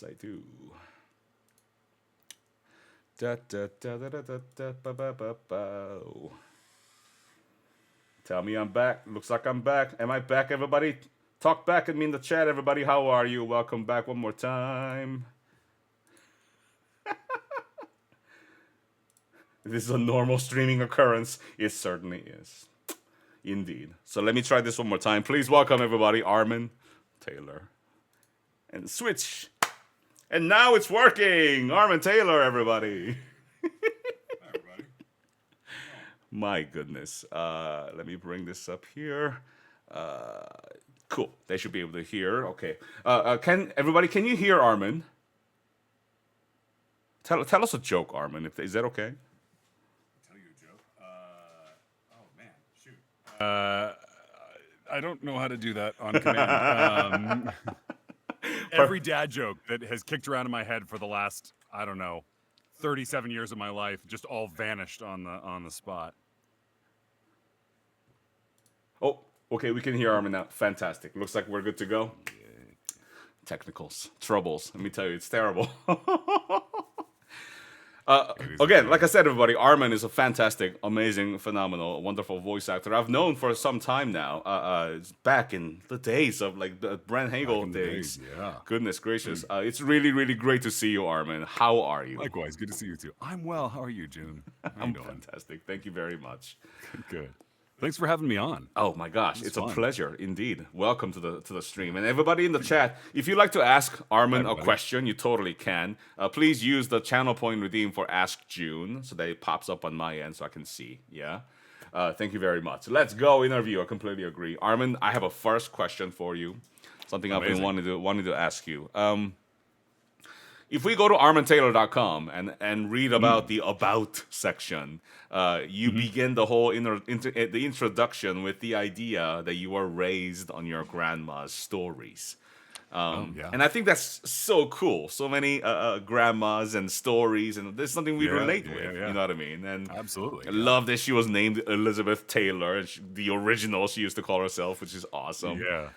Yes, I do. Da, da, da, da, da, da, da, ba, ba, ba, ba. Tell me I'm back. Looks like I'm back. Am I back, everybody? Talk back at me in the chat, everybody. How are you? Welcome back one more time. This is a normal streaming occurrence. It certainly is. Indeed. So let me try this one more time. Please welcome, everybody, Armen, Taylor, and Switch. And now it's working. Armen Taylor, everybody. Hi, everybody. My goodness. Let me bring this up here. Uh, cool. They should be able to hear. Okay. Can everybody? Can you hear Armen? Tell us a joke, Armen. If is that okay? Tell you a joke. Oh man, shoot. I don't know how to do that on command. Every dad joke that has kicked around in my head for the last, I don't know, 37 years of my life just all vanished on the spot. Oh, okay. We can hear Armen now. Fantastic. Looks like we're good to go. Technicals, troubles. Let me tell you, it's terrible. Again, like I said, everybody, Armen is a fantastic, amazing, phenomenal, wonderful voice actor I've known for some time now. It's back in the days of like the Brent Hagel days. Yeah. Goodness gracious. It's really, really great to see you, Armen. How are you? Likewise, good to see you too. I'm well. How are you, June? How you I'm doing? fantastic. Thank you very much. Good. Thanks for having me on. Oh my gosh, This is it's a fun. pleasure indeed. Welcome to the stream, and everybody in the chat. If you'd like to ask Armen a everybody. question, you totally can. Please use the channel point redeem for Ask June, so that it pops up on my end so I can see. Yeah. Thank you very much. Let's go interview. I completely agree, Armen. I have a first question for you. Something I've been Amazing. wanting to ask you. If we go to armentaylor.com and read about the about section, you begin the whole the introduction with the idea that you were raised on your grandma's stories. Oh yeah. And I think that's so cool. So many grandmas and stories, and there's something we relate with. You Yeah. know what I mean? And Absolutely. I Yeah. love that she was named Elizabeth Taylor, and the original she used to call herself, which is awesome. Yeah.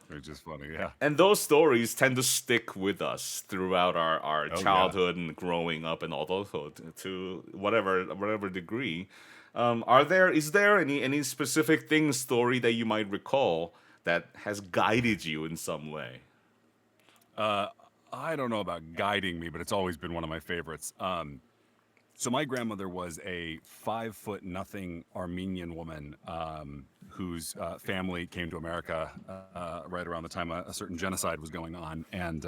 Which is funny. Yeah. And those stories tend to stick with us throughout our Oh yeah. childhood and growing up and adulthood to whatever degree. Is there any specific thing story that you might recall that has guided you in some way? I don't know about guiding me, but it's always been one of my favorites. So my grandmother was a 5 foot nothing Armenian woman whose family came to America right around the time a certain genocide was going on, and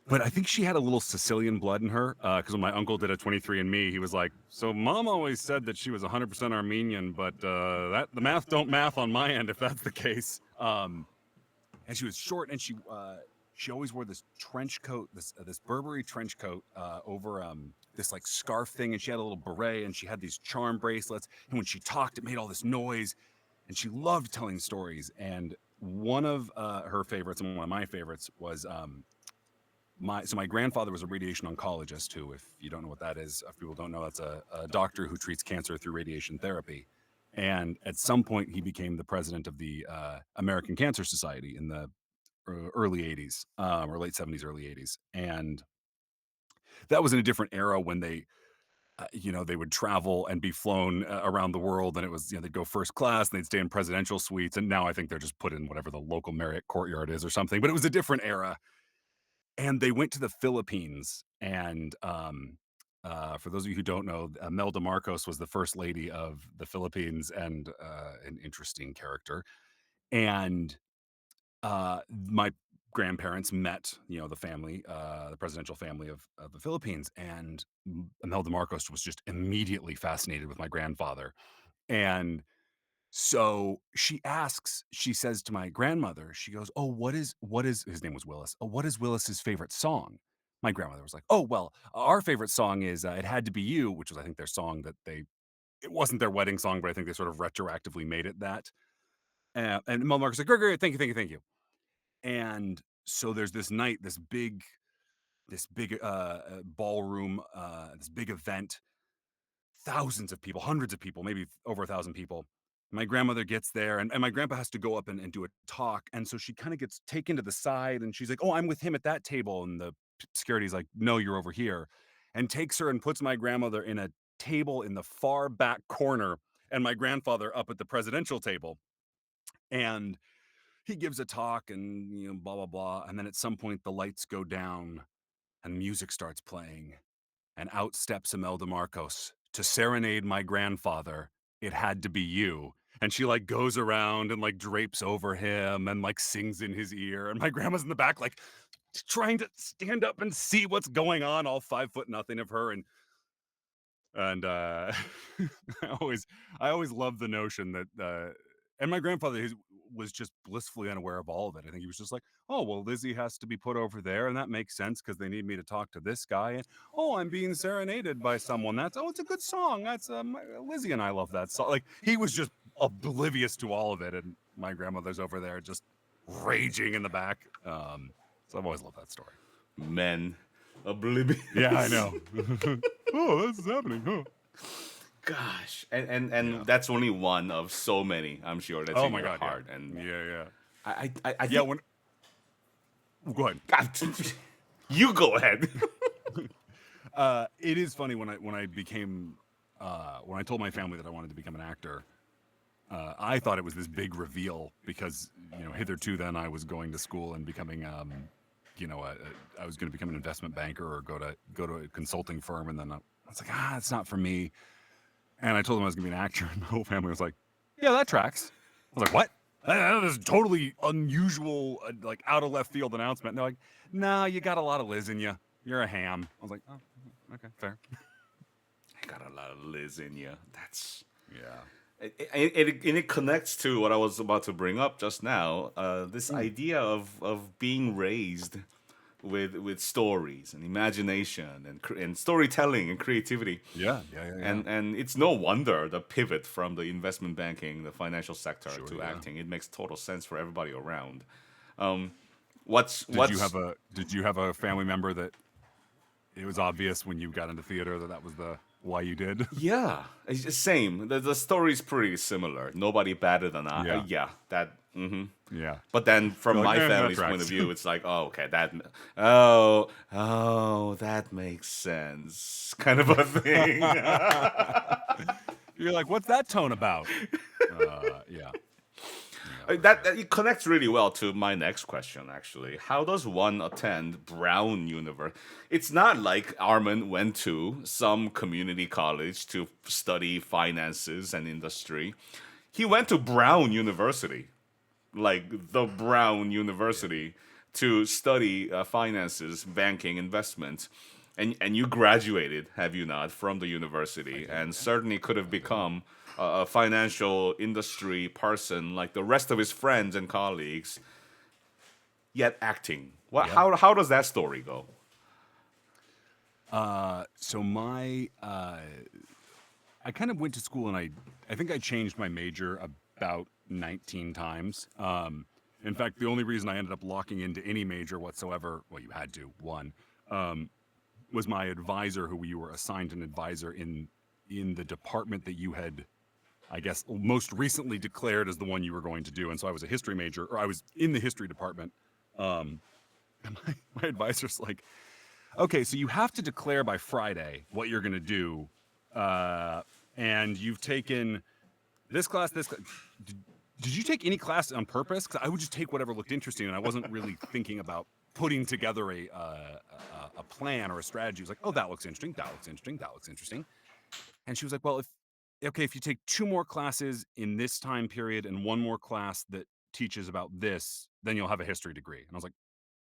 but I think she had a little Sicilian blood in her because when my uncle did a 23andMe, he was like, "So mom always said that she was 100% Armenian, but that the math don't math on my end if that's the case." And she was short, and she always wore this trench coat, this Burberry trench coat over this like scarf thing, and she had a little beret, and she had these charm bracelets, and when she talked, it made all this noise, and she loved telling stories. And one of her favorites, and one of my favorites, was my grandfather was a radiation oncologist who, if you don't know what that is, if people don't know, that's a doctor who treats cancer through radiation therapy. And at some point, he became the president of the American Cancer Society in the early 80s or late 70s, early 80s. And that was in a different era when they would travel and be flown around the world, and it was, they'd go first class and they'd stay in presidential suites. And now I think they're just put in whatever the local Marriott Courtyard is or something, but it was a different era. And they went to the Philippines. And for those of you who don't know, Melda Marcos was the first lady of the Philippines, and an interesting character. And my grandparents met, the family, the presidential family of the Philippines, and Imelda Marcos was just immediately fascinated with my grandfather. And so she says to my grandmother, she goes, "Oh, what is his name was Willis. Oh, what is Willis's favorite song?" My grandmother was like, "Oh, well, our favorite song is It Had to Be You," which was, I think, their song that it wasn't their wedding song, but I think they sort of retroactively made it that. And Imelda Marcos was like, "Great, great, thank you, thank you, thank you." And so there's this night, this big ballroom, this big event, thousands of people, hundreds of people, maybe over 1,000 people. My grandmother gets there, and my grandpa has to go up and do a talk, and so she kinda gets taken to the side, and she's like, "Oh, I'm with him at that table," and the security's like, "No, you're over here," and takes her and puts my grandmother in a table in the far back corner, and my grandfather up at the presidential table, and he gives a talk and, blah, blah, blah, and then at some point, the lights go down, and music starts playing, and out steps Imelda Marcos to serenade my grandfather. It had to be you. And she like goes around and like drapes over him and like sings in his ear. And my grandma's in the back, like trying to stand up and see what's going on, all 5 foot nothing of her. And I always I always love the notion that and my grandfather was just blissfully unaware of all of it. I think he was just like, "Oh, well, Lizzie has to be put over there, and that makes sense because they need me to talk to this guy." And oh, I'm being serenaded by someone. It's a good song. That's Lizzie and I love that song. Like he was just oblivious to all of it, and my grandmother's over there just raging in the back. So I've always loved that story. Men, Yeah, I oblivious. know. Oh, this is happening. Huh? Gosh, and Yeah. that's only one of so many. I'm sure that's Oh in my your god, yeah. heart, and Yeah, yeah. I Yeah, think when go ahead. God, you go ahead. It is funny when I became when I told my family that I wanted to become an actor, I thought it was this big reveal because, hitherto then I was going to school and becoming I was going to become an investment banker or go to a consulting firm, and then I was like, it's not for me. And I told them I was going to be an actor, and my whole family was like, "Yeah, that tracks." I was like, "What?" That is totally unusual, like out of left field announcement. And they're like, "No, you got a lot of Liz in you. You're a ham." I was like, "Oh, okay, fair." I got a lot of Liz in you. That's Yeah. it connects to what I was about to bring up just now. This Mm. idea of being raised with stories and imagination and storytelling and creativity. Yeah, yeah, yeah, yeah. And it's no wonder the pivot from the investment banking, the financial sector Sure, to yeah. acting. It makes total sense for everybody around. Did you What's have a family member that it was obvious when you got into theater that was the why you did? Yeah, it's the same. The story's pretty similar. Nobody better than I. Yeah, Yeah, that. Hmm. yeah. But then from You're like, my that family's point of tracks. view, it's like, oh, okay, oh, that makes sense, kind of a thing. You're like, what's that tone about? Yeah, yeah, for That, sure. that it connects really well to my next question. Actually, how does one attend Brown University? It's not like Armen went to some community college to study finances and industry. He went to Brown University, like the Brown Yeah, University, to study finances, banking, investment. And you graduated, have you not, from the I university, did. and Yeah, certainly could have I did. become a financial industry person like the rest of his friends and colleagues, yet acting. Yeah. How does that story go? So I kind of went to school and I think I changed my major about 19 times. In fact, the only reason I ended up locking into any major whatsoever, well, you had to, one, um, was my advisor, who you were assigned an advisor in the department that you had, I guess, most recently declared as the one you were going to do. And so I was a history major, or I was in the history department. Um, and my advisor's like, okay, so you have to declare by Friday what you're going to do. And you've taken this class, this class. Did you take any class on purpose? Because I would just take whatever looked interesting, and I wasn't really thinking about putting together a plan or a strategy. It was like, oh, that looks interesting. That looks interesting. That looks interesting. And she was like, well, if you take two more classes in this time period and one more class that teaches about this, then you'll have a history degree. And I was like,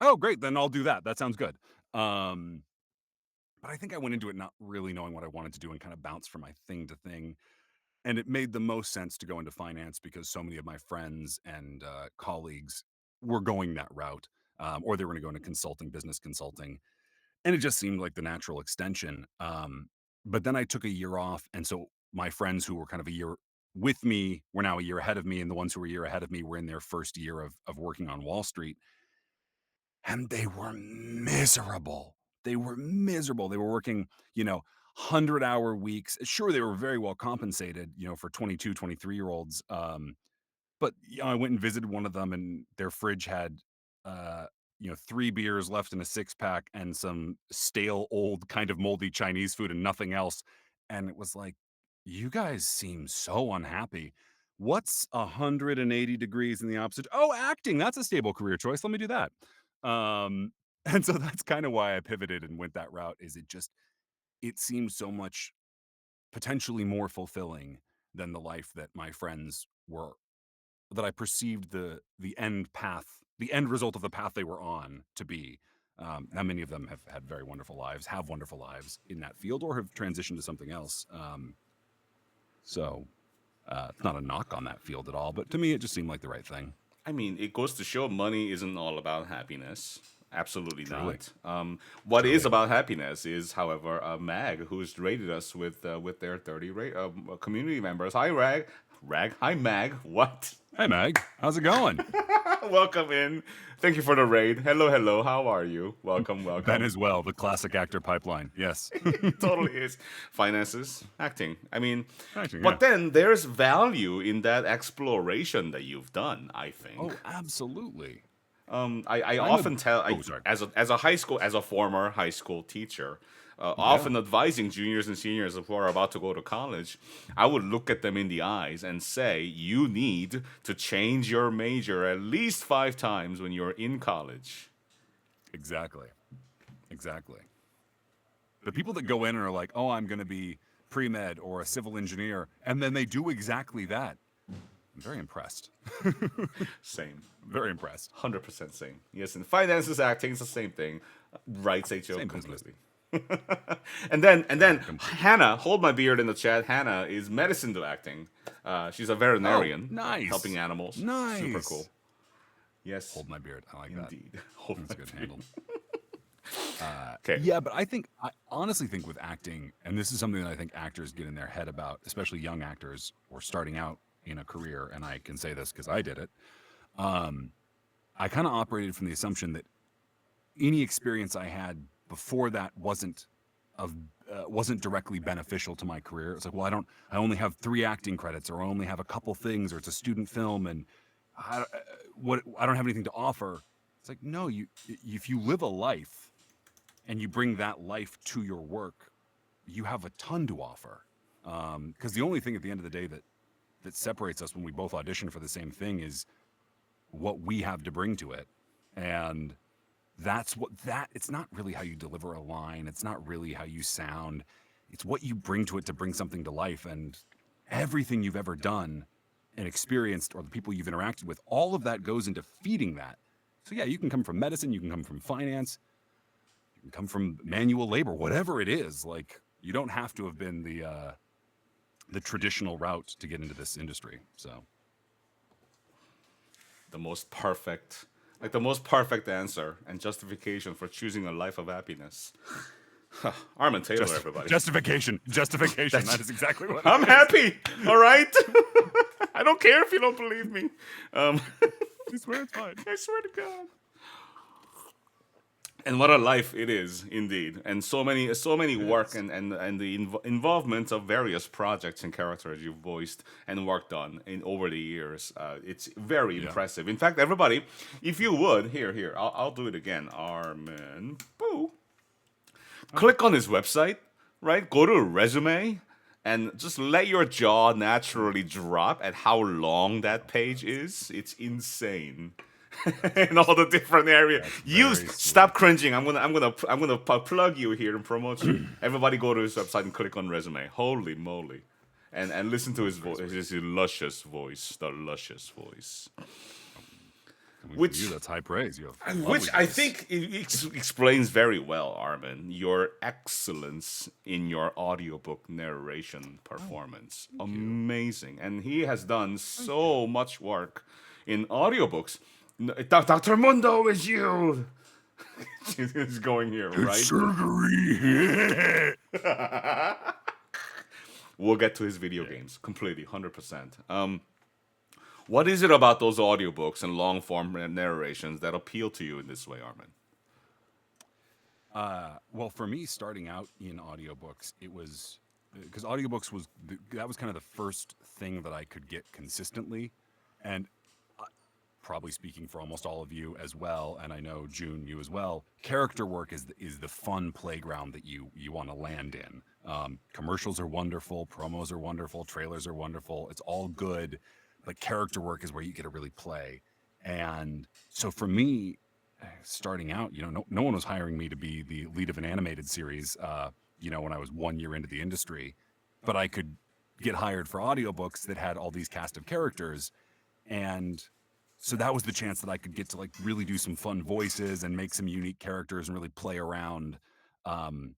oh, great, then I'll do that. That sounds good. Um, but I think I went into it not really knowing what I wanted to do and kind of bounced from my thing to thing. And it made the most sense to go into finance because so many of my friends and colleagues were going that route, or they were going to go into consulting, business consulting, and it just seemed like the natural extension. But then I took a year off, and so my friends who were kind of a year with me were now a year ahead of me, and the ones who were a year ahead of me were in their first year of working on Wall Street, and they were miserable. They were miserable. They were working, 100-hour weeks. Sure, they were very well compensated, for 22, 23-year-olds. But I went and visited one of them, and their fridge had, uh, 3 beers left in a six-pack and some stale, old, kind of moldy Chinese food and nothing else. And it was like, you guys seem so unhappy. What's 180 degrees in the opposite? Oh, acting. That's a stable career choice. Let me do that. Um, and so that's kind of why I pivoted and went that route. It seems so much potentially more fulfilling than the life that my friends were that I perceived the end path, the end result of the path they were on to be. Now, many of them have had very wonderful lives, have wonderful lives in that field, or have transitioned to something else. So it's not a knock on that field at all, but to me, it just seemed like the right thing. I mean, it goes to show money isn't all about happiness. Absolutely Truly, not. What is truly. about happiness is, however, Mag, who's rated us with their 30 community members. Hi, Rag. Hi, Mag. What? Hey, Meg, how's it going? Welcome in. Thank you for the raid. Hello, hello. How are you? Welcome, Ben welcome. as well, the classic actor pipeline. Yes. It totally is. Finances, acting. I mean, Acting, yeah. but then there's value in that exploration that you've done, I Oh, think. absolutely. I I'm a. often tell Oh, sorry. as a former high school teacher, Yeah, often advising juniors and seniors who are about to go to college, I would look at them in the eyes and say, you need to change your major at least 5 times when you're in college. exactly. Exactly. The people that go in and are like, oh, I'm going to be pre med or a civil engineer, and then they do exactly that. I'm very impressed. Same. Very impressed. 100% same. Yes, in finances, acting is the same thing. Writes a joke Same business. completely. and then Complete. Hannah, hold my beard in the chat. Hannah is medicine to acting. She's a Oh, veterinarian, helping nice. animals. Super cool. Nice. Yes, Hold my beard. I like that. indeed. Hold That's my good beard. handled. Okay. Yeah, but I honestly think with acting, and this is something that I think actors get in their head about, especially young actors or starting out in a career, and I can say this because I did it. I kind of operated from the assumption that any experience I had before that of wasn't directly beneficial to my career. It's like, well, I only have 3 acting credits, or I only have a couple things, or it's a student film, and I don't have anything to offer. It's like, no, if you live a life and you bring that life to your work, you have a ton to offer. Because the only thing at the end of the day that separates us when we both audition for the same thing is what we have to bring to it, and it's not really how you deliver a line, it's not really how you sound, it's what you bring to it to bring something to life. And everything you've ever done and experienced, or the people you've interacted with, all of that goes into feeding that. So yeah, you can come from medicine, you can come from finance, you can come from manual labor, whatever it is. Like, you don't have to have been the traditional route to get into this industry. So The most perfect, the most perfect answer and justification for choosing a life of happiness. Armen Taylor, everybody. justification. That is exactly what I'm it is. happy. All right. I don't care if you don't believe me. Um, I swear it's fine. I swear to God. And what a life it is, indeed. And so many work Yes. and the involvement of various projects and characters you've voiced and worked on in over the years. It's very Yeah. impressive. In fact, everybody, if you would, here, I'll do it again. Armen, boo. Click on his website, right? Go to a resume and just let your jaw naturally drop at how long that page is. It's insane. In all the different areas. That's You very stop sweet. cringing. I'm gonna plug you here and promote you. Everybody go to his website and click on resume. Holy moly. And listen to his Very voice, sweet. his luscious voice, the luscious voice. Coming from you, Which that's high praise. You have a lovely which I voice. think explains very well, Armin, your excellence in your audiobook narration performance. Thank you. Amazing. And he has done so much work in audiobooks. Dr. Mundo is you. He's going here, It's right? surgery. We'll get to his video games completely, 100%. What is it about those audiobooks and long form narrations that appeal to you in this way, Armin? Well, for me, starting out in audiobooks, it was because audiobooks that was kind of the first thing that I could get consistently, and probably speaking for almost all of you as well, and I know June, you as well. Character work is the fun playground that you want to land in. Commercials are wonderful, promos are wonderful, trailers are wonderful. It's all good, but character work is where you get to really play. And so for me, starting out, no one was hiring me to be the lead of an animated series. When I was 1 year into the industry, but I could get hired for audiobooks that had all these cast of characters, and so that was the chance that I could get to like really do some fun voices and make some unique characters and really play around. Um,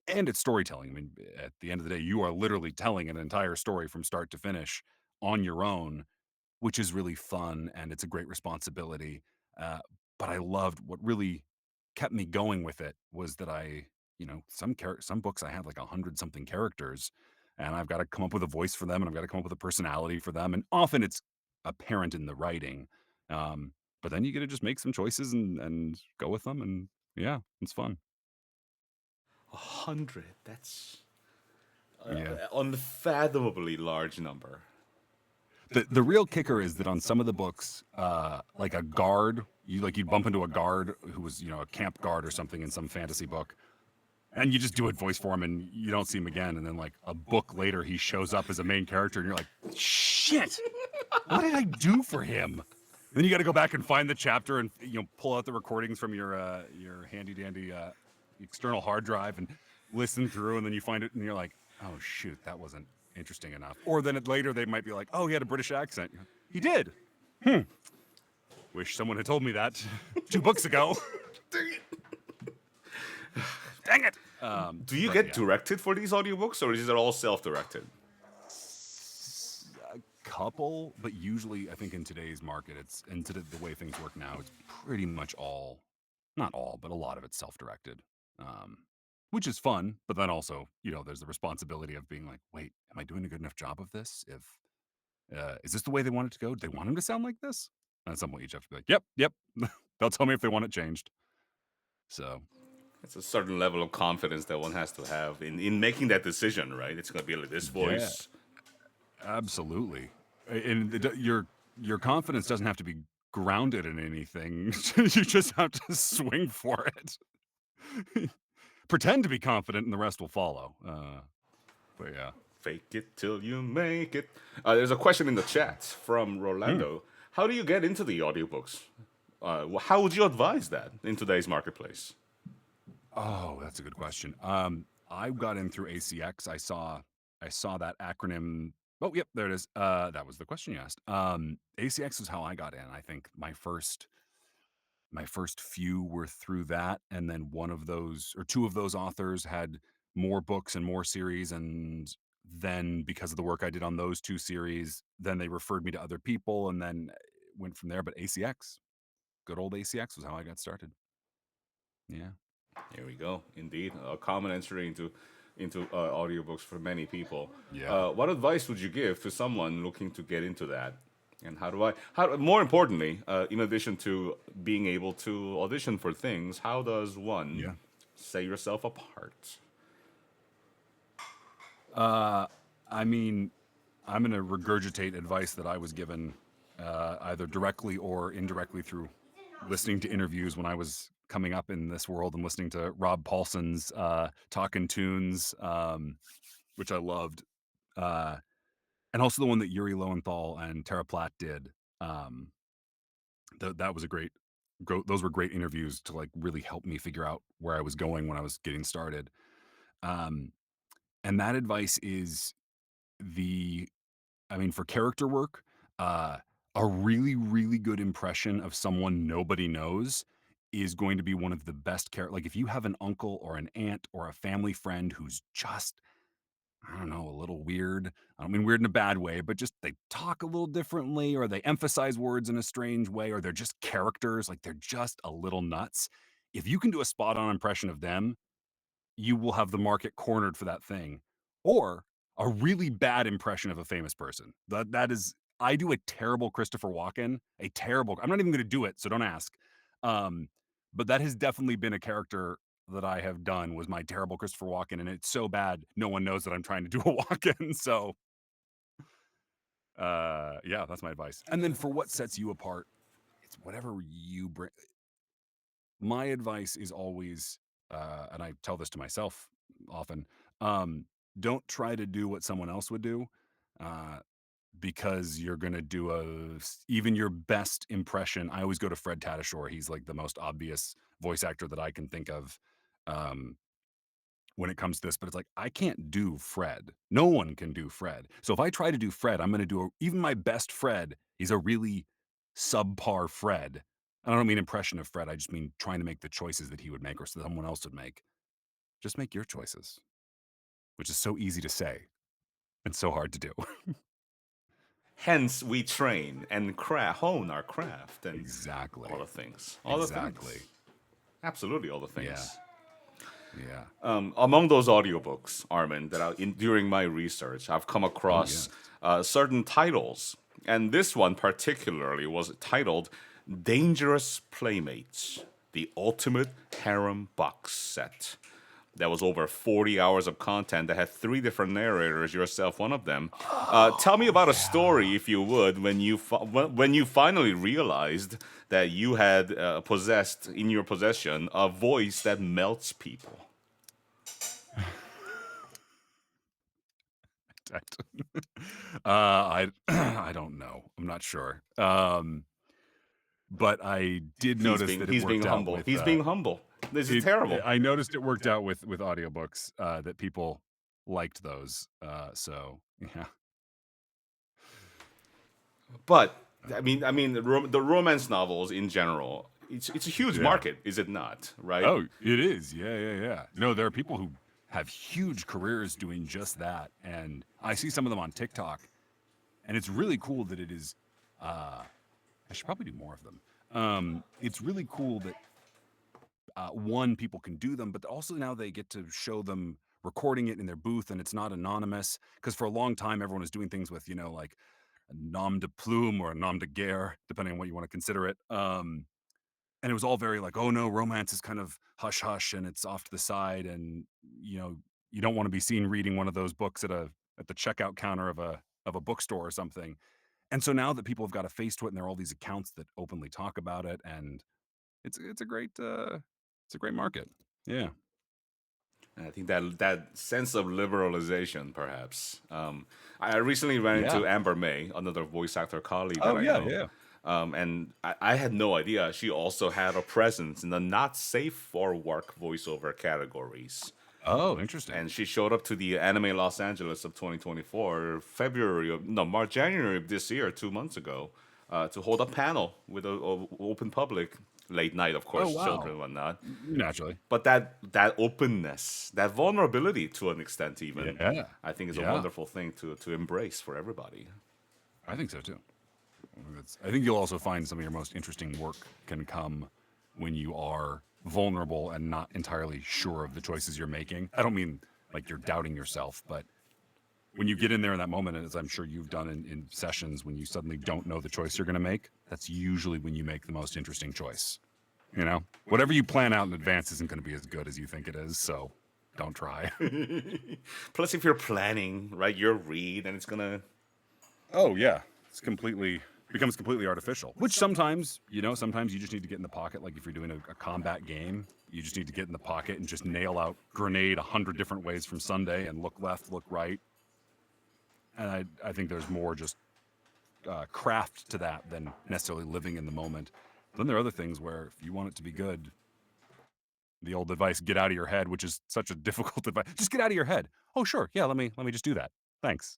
and it's storytelling. I mean, at the end of the day, you are literally telling an entire story from start to finish on your own, which is really fun and it's a great responsibility. Uh, but I loved what really kept me going with it was that some books I had like 100 something characters, and I've got to come up with a voice for them, and I've got to come up with a personality for them, and often it's apparent in the writing. But then you get to just make some choices and go with them, and yeah, it's fun. 100. That's Yeah. unfathomably large number. The real kicker is that on some of the books, like a guard, you'd bump into a guard who was a camp guard or something in some fantasy book, and you just do a voice for him, and you don't see him again. And then like a book later, he shows up as a main character, and you're like, shit, what did I do for him? Then you got to go back and find the chapter and pull out the recordings from your handy dandy external hard drive and listen through, and then you find it, and you're like, oh shoot, that wasn't interesting enough. Or then later they might be like, oh, he had a British accent. He did. Wish someone had told me that 2 books ago. Dang it. Do you But get yeah, directed for these audiobooks, or is it all self-directed? a couple, but usually I think in today's market, it's into the way things work now, it's pretty much all, not all, but a lot of it's self-directed. Um, which is fun, but then also, there's the responsibility of being like, wait, am I doing a good enough job of this? If is this the way they want it to go? Do they want him to sound like this? And at some point, you have to be like, yep, yep. They'll tell me if they want it changed. So It's a certain level of confidence that one has to have in making that decision, right? It's going to be like this yeah, voice. absolutely. And your confidence doesn't have to be grounded in anything. You just have to swing for it. Pretend to be confident, and the rest will follow. But yeah. Fake it till you make it. There's a question in the chat from Hmm. Rolando. How do you get into the audiobooks? How would you advise that in today's marketplace? Oh, that's a good question. I got in through ACX. I saw that acronym. Oh, yep, there it is. That was the question you asked. ACX was how I got in. I think my first few were through that, and then one of those or two of those authors had more books and more series, and then because of the work I did on those 2 series, then they referred me to other people, and then went from there. But ACX, good old ACX, was how I got started. Yeah. Here we go. Indeed, a common entry into audiobooks for many people. Yeah. What advice would you give to someone looking to get into that? And how more importantly, in addition to being able to audition for things, how does one Yeah. set yourself apart? I mean, I'm going to regurgitate advice that I was given either directly or indirectly through listening to interviews when I was coming up in this world and listening to Rob Paulson's Talking Tunes, which I loved. Uh, and also the one that Yuri Lowenthal and Tara Platt did. Um, that was those were great interviews to like really help me figure out where I was going when I was getting started. Um, and that advice is the I mean, for character work, uh, a really, really good impression of someone nobody knows is going to be one of the best like, if you have an uncle or an aunt or a family friend who's just, I don't know, a little weird. I don't mean weird in a bad way, but just they talk a little differently, or they emphasize words in a strange way, or they're just characters, like they're just a little nuts. If you can do a spot on impression of them, you will have the market cornered for that thing. Or a really bad impression of a famous person. That is, I do a terrible Christopher Walken, I'm not even gonna do it, so don't ask. Um, but that has definitely been a character that I have done was my terrible Christopher Walken, and it's so bad no one knows that I'm trying to do a Walken. So, yeah, that's my advice. And then for what sets you apart, it's whatever you bring. My advice is always, and I tell this to myself often, um, don't try to do what someone else would do, uh, because you're gonna do even your best impression. I always go to Fred Tatasciore. He's like the most obvious voice actor that I can think of, um, when it comes to this. But it's like I can't do Fred. No one can do Fred. So if I try to do Fred, I'm gonna do even my best Fred. He's a really subpar Fred. I don't mean impression of Fred. I just mean trying to make the choices that he would make or someone else would make. Just make your choices, which is so easy to say and so hard to do. Hence, we train and hone our craft and all Exactly. the things. All the things. Exactly. Absolutely all the Yeah. things. Yeah. Among those audiobooks, Armin, during my research, I've come Oh, across yes. certain titles. And this one particularly was titled Dangerous Playmates, the Ultimate Harem Box Set. That was over 40 hours of content that had three different narrators, yourself one of them. Tell me Oh, about a yeah. story, if you would, when you finally realized that you had possessed in your possession a voice that melts people. I I don't know. I'm not sure. But I did notice that it He's being worked out humble. with, He's being humble. This is terrible. I noticed it worked out with audiobooks, that people liked those, so, yeah. But Oh, the romance novels in general, it's a huge yeah. market, is it not? Right? Oh, it is. Yeah, yeah, yeah. No, there are people who have huge careers doing just that, and I see some of them on TikTok, and it's really cool that it is, uh I should probably do more of them. It's really cool that one, people can do them, but also now they get to show them recording it in their booth and it's not anonymous. Because for a long time, everyone was doing things with, like a nom de plume or a nom de guerre, depending on what you want to consider it. And it was all very like, oh no, romance is kind of hush hush and it's off to the side. And, you know, you don't want to be seen reading one of those books at the checkout counter of a bookstore or something. And so now that people have got a face to it and there are all these accounts that openly talk about it, and it's a great market. Yeah. And I think that sense of liberalization, perhaps. I recently ran Yeah. into Amber May, another voice actor colleague that Oh, I yeah, know, yeah. and I had no idea she also had a presence in the not safe for work voiceover categories. Oh, interesting. And she showed up to the Anime Los Angeles of 2024, March, January of this year, 2 months ago, to hold a panel with a open public, late night, of Oh, course, children wow. and whatnot. Naturally. But that openness, that vulnerability, to an extent, even, Yeah. I think is a Yeah. wonderful thing to embrace for everybody. I think so too. I think you'll also find some of your most interesting work can come when you are vulnerable and not entirely sure of the choices you're making. I don't mean like you're doubting yourself, but when you get in there in that moment, and as I'm sure you've done in sessions, when you suddenly don't know the choice you're going to make, that's usually when you make the most interesting choice. Whatever you plan out in advance isn't going to be as good as you think it is. So don't try. Plus, if you're planning, right, your read, and it's gonna. Oh yeah, it's completely becomes completely artificial. Which sometimes, sometimes you just need to get in the pocket. Like if you're doing a combat game, you just need to get in the pocket and just nail out grenade 100 different ways from Sunday and look left, look right. And I think there's more just craft to that than necessarily living in the moment. Then there are other things where if you want it to be good, the old advice, get out of your head, which is such a difficult advice. Just get out of your head. Oh, sure. Yeah, let me just do that. Thanks.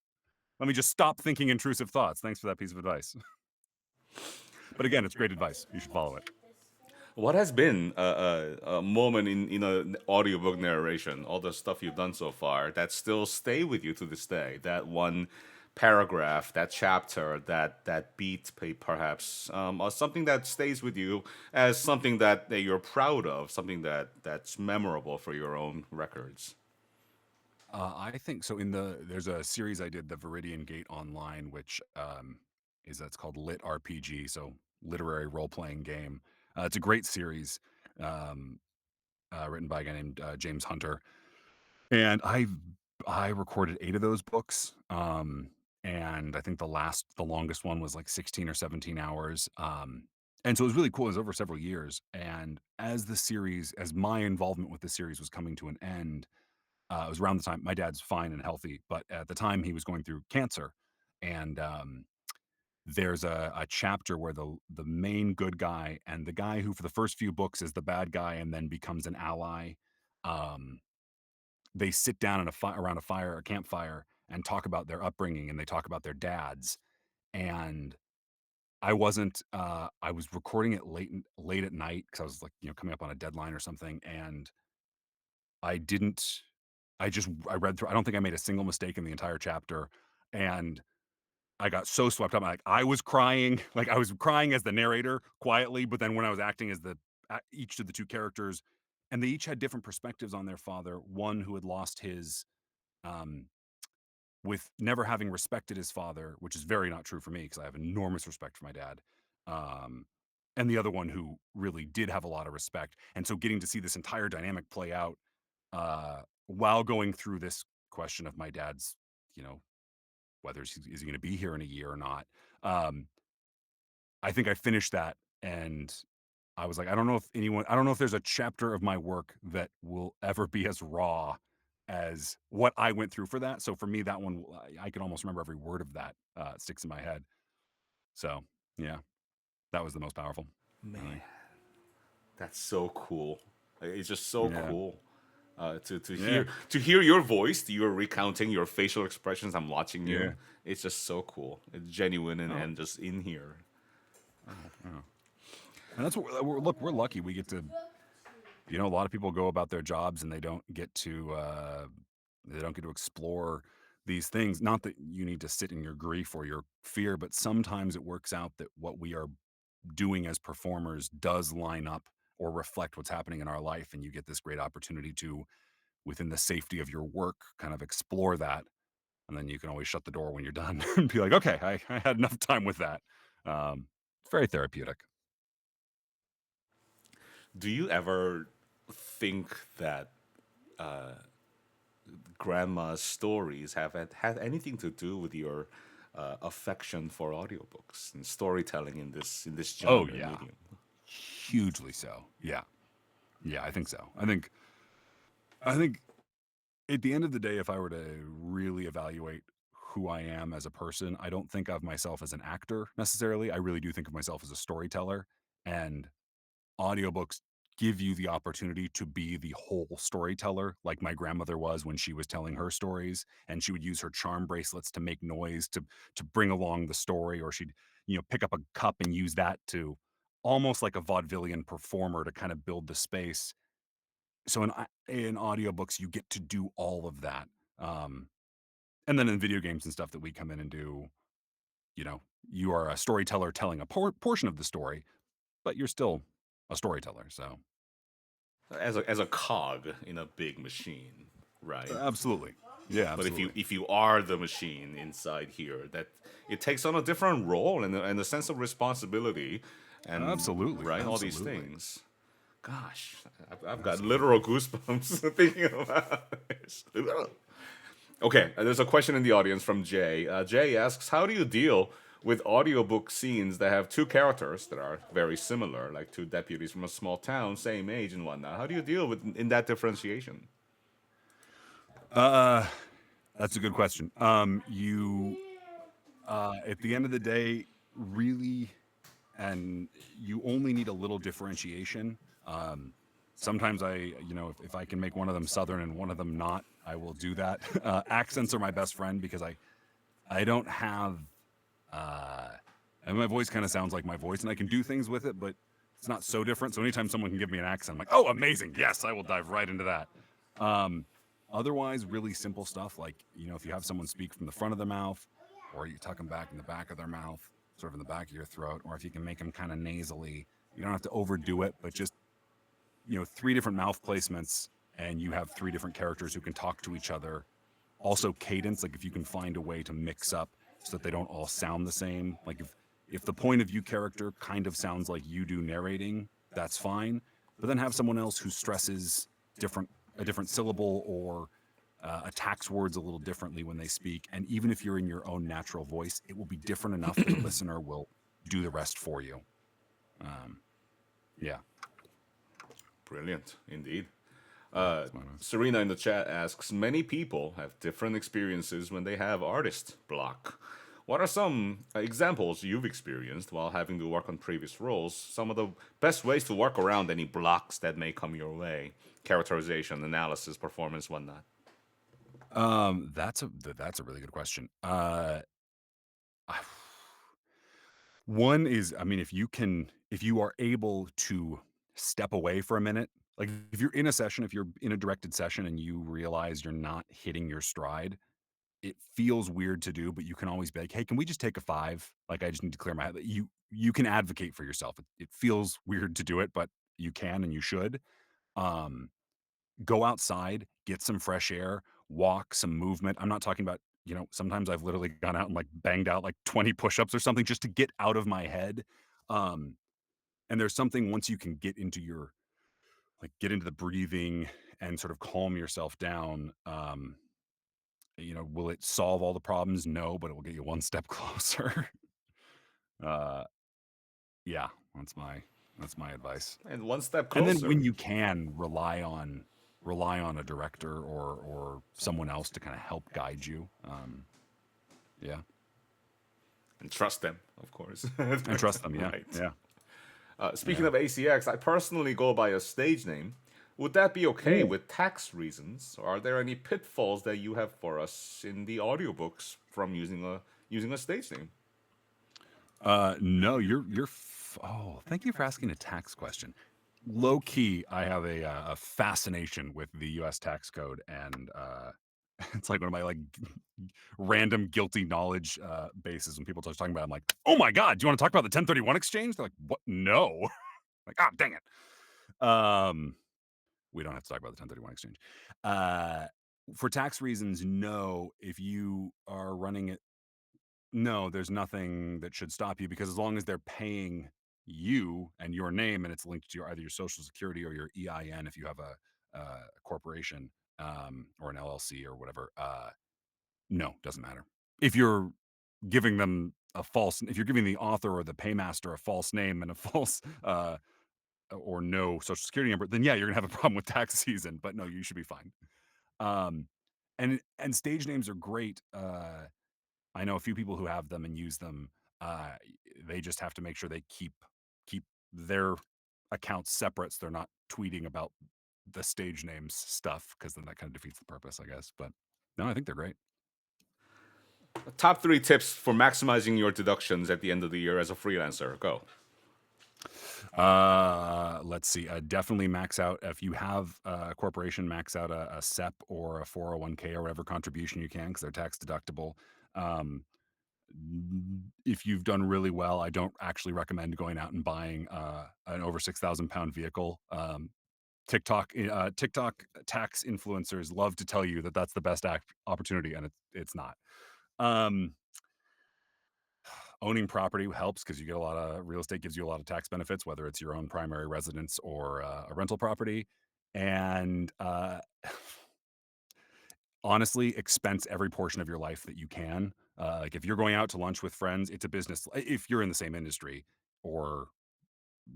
Let me just stop thinking intrusive thoughts. Thanks for that piece of advice. But again, it's great advice. You should follow it. What has been a moment in an audiobook narration, all the stuff you've done so far, that still stay with you to this day? That one paragraph, that chapter, that beat, perhaps, or something that stays with you as something that you're proud of, something that's memorable for your own records. I think so. There's a series I did, the Viridian Gate Online, which it's called Lit RPG, so literary role playing game. It's a great series. Um, written by a guy named James Hunter, and I recorded 8 of those books, and I think the longest one was like 16 or 17 hours, and so it was really cool. It was over several years, and as my involvement with the series was coming to an end, it was around the time my dad's fine and healthy, but at the time he was going through cancer, and there's a chapter where the main good guy and the guy who for the first few books is the bad guy and then becomes an ally. Um, they sit down in around a campfire, and talk about their upbringing, and they talk about their dads. And I was recording it late at night because I was like, coming up on a deadline or something, and I didn't. I read through. I don't think I made a single mistake in the entire chapter, and I got so swept up. Like I was crying, like I was crying as the narrator quietly, but then when I was acting as each of the two characters, and they each had different perspectives on their father. One who had lost his, um, with never having respected his father, which is very not true for me because I have enormous respect for my dad. Um, and the other one who really did have a lot of respect. And so getting to see this entire dynamic play out while going through this question of my dad's, you know, whether is he going to be here in a year or not. Um, I think I finished that, and I was like, I don't know if there's a chapter of my work that will ever be as raw as what I went through for that. So for me, that one, I can almost remember every word of that, sticks in my head. So yeah, that was the most powerful, I Man, think. that's so cool. It's just so Yeah. cool. To Yeah. hear your voice, you're recounting your facial expressions. I'm watching you. Yeah. It's just so cool. It's genuine Oh, and just in here. oh. And that's what look, we're lucky. We get to, a lot of people go about their jobs and they don't get to explore these things. Not that you need to sit in your grief or your fear, but sometimes it works out that what we are doing as performers does line up or reflect what's happening in our life, and you get this great opportunity to, within the safety of your work, kind of explore that, and then you can always shut the door when you're done and be like, okay, I had enough time with that. It's very therapeutic. Do you ever think that grandma's stories have had anything to do with your affection for audiobooks and storytelling in this Oh genre yeah, medium? hugely so. Yeah, yeah, I think so. I think at the end of the day, if I were to really evaluate who I am as a person, I don't think of myself as an actor necessarily. I really do think of myself as a storyteller, and audiobooks give you the opportunity to be the whole storyteller, like my grandmother was when she was telling her stories, and she would use her charm bracelets to make noise to bring along the story, or she'd, pick up a cup and use that to, almost like a vaudevillian performer, to kind of build the space. So in audiobooks you get to do all of that. Um and then in video games and stuff that we come in and do, you know, you are a storyteller telling a portion of the story, but you're still a storyteller. So As a cog in a big machine, right? absolutely. Yeah, But absolutely. if you are the machine inside here, that it takes on a different role and a sense of responsibility, and Absolutely. right, all these Absolutely. things. Gosh, I've got Absolutely. literal goosebumps thinking about this. Okay, there's a question in the audience from Jay. Jay asks, how do you deal with audiobook scenes that have two characters that are very similar, like two deputies from a small town, same age and whatnot? How do you deal with in that differentiation? Uh that's a good question. You at the end of the day, really, and you only need a little differentiation. Sometimes if I can make one of them Southern and one of them not, I will do that. Accents are my best friend because I don't have, uh, and my voice kind of sounds like my voice, and I can do things with it, but it's not so different. So anytime someone can give me an accent, I'm like, oh, amazing, yes, I will dive right into that. Um, Otherwise, really simple stuff like, if you have someone speak from the front of the mouth, or you tuck them back in the back of their mouth, sort of in the back of your throat, or if you can make them kind of nasally, you don't have to overdo it, but just, three different mouth placements, and you have three different characters who can talk to each other. Also, cadence, like if you can find a way to mix up so that they don't all sound the same. Like if the point of view character kind of sounds like you do narrating, that's fine. but then have someone else who stresses a different syllable or attacks words a little differently when they speak. And even if you're in your own natural voice, it will be different enough that a listener will do the rest for you. Yeah. Brilliant, indeed. That's my advice. Serena in the chat asks, many people have different experiences when they have artist block. What are some examples you've experienced while having to work on previous roles? Some of the best ways to work around any blocks that may come your way? Characterization, analysis, performance, whatnot. That's a really good question. One is, I mean, if you are able to step away for a minute, like if you're in a session, if you're in a directed session and you realize you're not hitting your stride, it feels weird to do, but you can always be like, "Hey, can we just take a 5? Like, I just need to clear my head." You can advocate for yourself. It feels weird to do it, but you can and you should. Um, Go outside, get some fresh air, walk, some movement. I'm not talking about, sometimes I've literally gone out and like banged out like 20 push-ups or something just to get out of my head. Um, and there's something once you can get into the breathing and sort of calm yourself down. Will it solve all the problems? No, but it will get you one step closer. uh, yeah, that's my advice. And one step And then closer. when you can rely on a director or someone else to kind of help guide you. Yeah, And trust them, of course. and trust them. Yeah, Right. yeah, Speaking yeah. of ACX, I personally go by a stage name. Would that be okay Ooh. with tax reasons? Or are there any pitfalls that you have for us in the audiobooks from using a stage name? No, oh, thank you for asking a tax question. Low key, I have a fascination with the U.S. tax code, and it's like one of my like random guilty knowledge bases. When people start talking about it, I'm like, oh my god, do you want to talk about the 1031 exchange? They're like, what? No. Like, ah, dang it. We don't have to talk about the 1031 exchange. Uh, for tax reasons, no. If you are running it, no, there's nothing that should stop you, because as long as they're paying you and your name and it's linked to either your social security or your EIN, if you have a corporation or an LLC or whatever, no, doesn't matter. If you're if you're giving the author or the paymaster a false name and a false or no social security number, then yeah, you're gonna have a problem with tax season. But no, you should be fine. Um, and stage names are great. I know a few people who have them and use them. Uh, they just have to make sure they keep their accounts separate, so they're not tweeting about the stage names stuff, because then that kind of defeats the purpose, I guess. But no, I think they're great. Top 3 tips for maximizing your deductions at the end of the year as a freelancer. Go. Let's see. Definitely max out if you have a corporation. Max out a SEP or a 401k or whatever contribution you can, because they're tax deductible. Um, if you've done really well, I don't actually recommend going out and buying an over 6,000 pound vehicle. TikTok tax influencers love to tell you that that's the best opportunity, and it's not. Um, Owning property helps, because you get a lot of real estate, gives you a lot of tax benefits, whether it's your own primary residence or a rental property. And honestly, expense every portion of your life that you can. Like if you're going out to lunch with friends, it's a business. If you're in the same industry or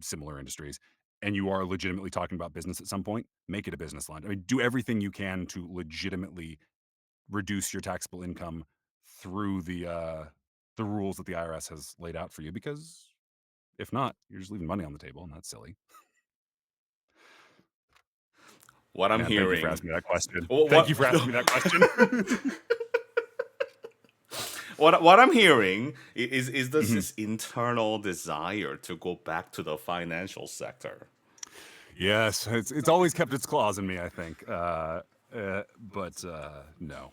similar industries, and you are legitimately talking about business at some point, make it a business lunch. I mean, do everything you can to legitimately reduce your taxable income through the rules that the IRS has laid out for you, because if not, you're just leaving money on the table, and that's silly. What I'm Man, thank you for hearing. asking me that question. Thank What you for asking me that question. what I'm hearing is Mhm. this internal desire to go back to the financial sector. Yes, it's always kept its claws in me, I think. But no,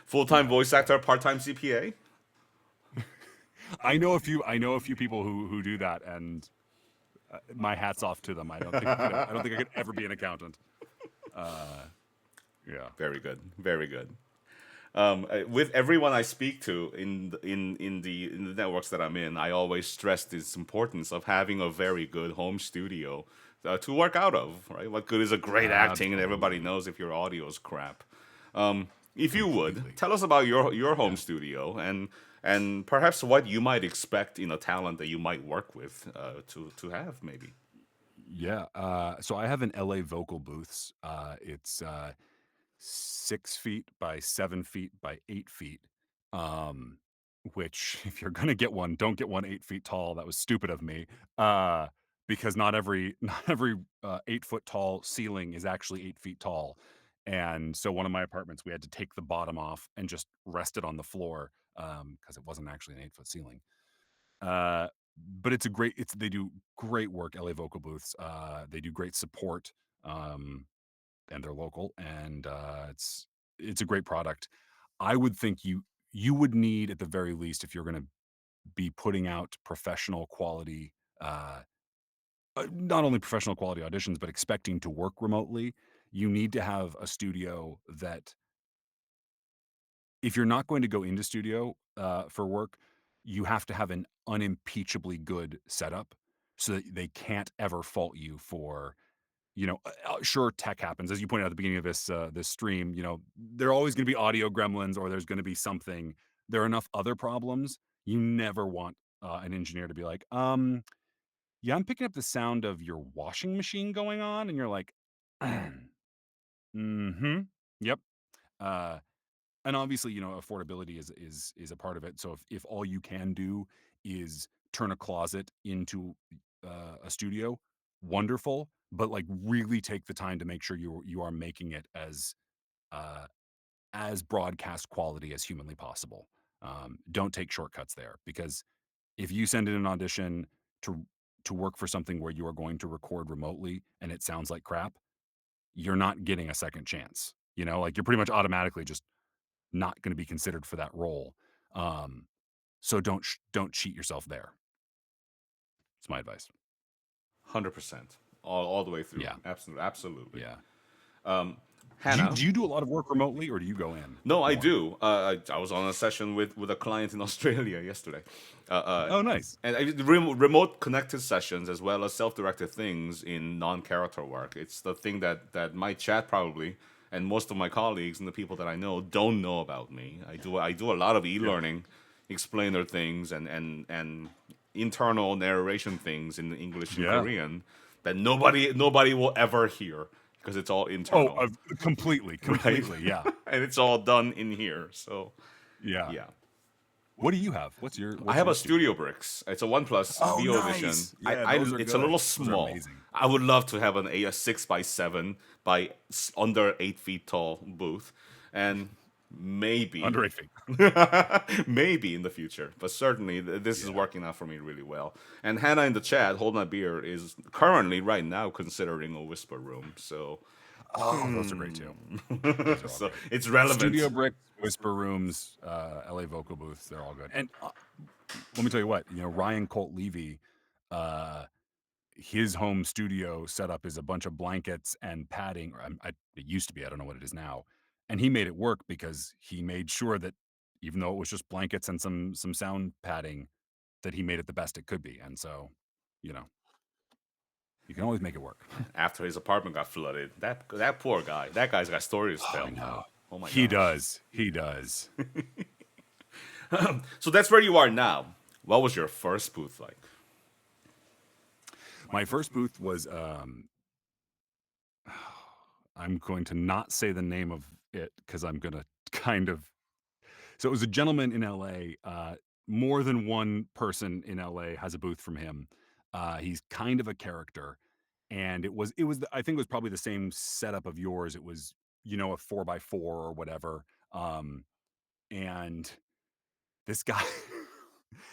Full-time no. voice actor, part-time CPA. I know a few people who do that, and my hat's off to them. I don't think I could ever be an accountant. Yeah. Very good. Very good. With everyone I speak to in the networks that I'm in, I always stress this importance of having a very good home studio to work out of. Right? What good is a great acting, and everybody Absolutely. knows if your audio is crap. If you would Completely. tell us about your home Yeah. studio and perhaps what you might expect in a talent that you might work with to have maybe. Yeah. So I have an LA vocal booths. It's 6 feet by 7 feet by 8 feet. Um, which, if you're gonna get one, don't get one 8 feet tall. That was stupid of me. Uh, because not every not every 8 foot tall ceiling is actually 8 feet tall. And so one of my apartments, we had to take the bottom off and just rest it on the floor because it wasn't actually an 8 foot ceiling. Uh, but it's they do great work, LA Vocal Booths. They do great support, um, and they're local, and it's a great product. I would think you would need at the very least if you're going to be putting out professional quality, uh, not only professional quality auditions, but expecting to work remotely. You need to have a studio that if you're not going to go into studio, for work, you have to have an unimpeachably good setup so that they can't ever fault you for, sure, tech happens. As you pointed out at the beginning of this stream, there are always gonna be audio gremlins or there's gonna be something. There are enough other problems. You never want, an engineer to be like, yeah, I'm picking up the sound of your washing machine going on," and you're like, "Mhm, yep." Uh and obviously, affordability is a part of it. So if all you can do is turn a closet into a studio, wonderful. But like, really take the time to make sure you are making it uh, as broadcast quality as humanly possible. Don't take shortcuts there because if you send in an audition to to work for something where you are going to record remotely and it sounds like crap, you're not getting a second chance. Like, you're pretty much automatically just not gonna be considered for that role. Um, so don't cheat yourself there. It's my advice. 100%, all the way through. Yeah, Absolutely. yeah. Do you Hannah. do you do a lot of work remotely, or do you go in No, I more? do. I was on a session with a client in Australia yesterday, uh, uh, Oh, nice. and I did remote connected sessions as well as self-directed things in non-character work. It's the thing that my chat probably and most of my colleagues and the people that I know don't know about me. I do a lot of Yeah. e-learning, explainer things, and internal narration things in English and Yeah. Korean that nobody will ever hear because it's all Oh, internal, completely, right? completely, yeah. And it's all done in here. So Yeah. yeah, What do you have? I What's have your a studio? Studio Bricks. It's a OnePlus Oh, VO Edition. nice. Yeah, those are It's a little good. Those are small. amazing. I would love to have a 6 by 7 by under 8 feet tall booth, and maybe Under 8 feet. maybe in the future, but certainly this is Yeah. working out for me really well. And Hannah in the chat, hold my beer, is currently right now considering a whisper room. So Oh, those are great too. Those are all so great. it's Studio relevant. Bricks, Whisper Rooms, LA Vocal Booths, they're all good. And let me tell you what, Ryan Colt Levy, uh, his home studio setup is a bunch of blankets and padding. Or it used to be, I don't know what it is now. And he made it work because he made sure that even though it was just blankets and some sound padding, that he made it the best it could be. And so, you know, you can always make it work. After his apartment got flooded. That poor guy. That guy's got stories to Oh, I tell. know. Oh my He gosh. does. He does. So that's where you are now. What was your first booth like? My first booth was I'm going to not say the name of it because I'm gonna kind of. So it was a gentleman in LA. More than one person in LA has a booth from him. He's kind of a character, and I think it was probably the same setup of yours. It was, a 4x4 or whatever. Um, and this guy,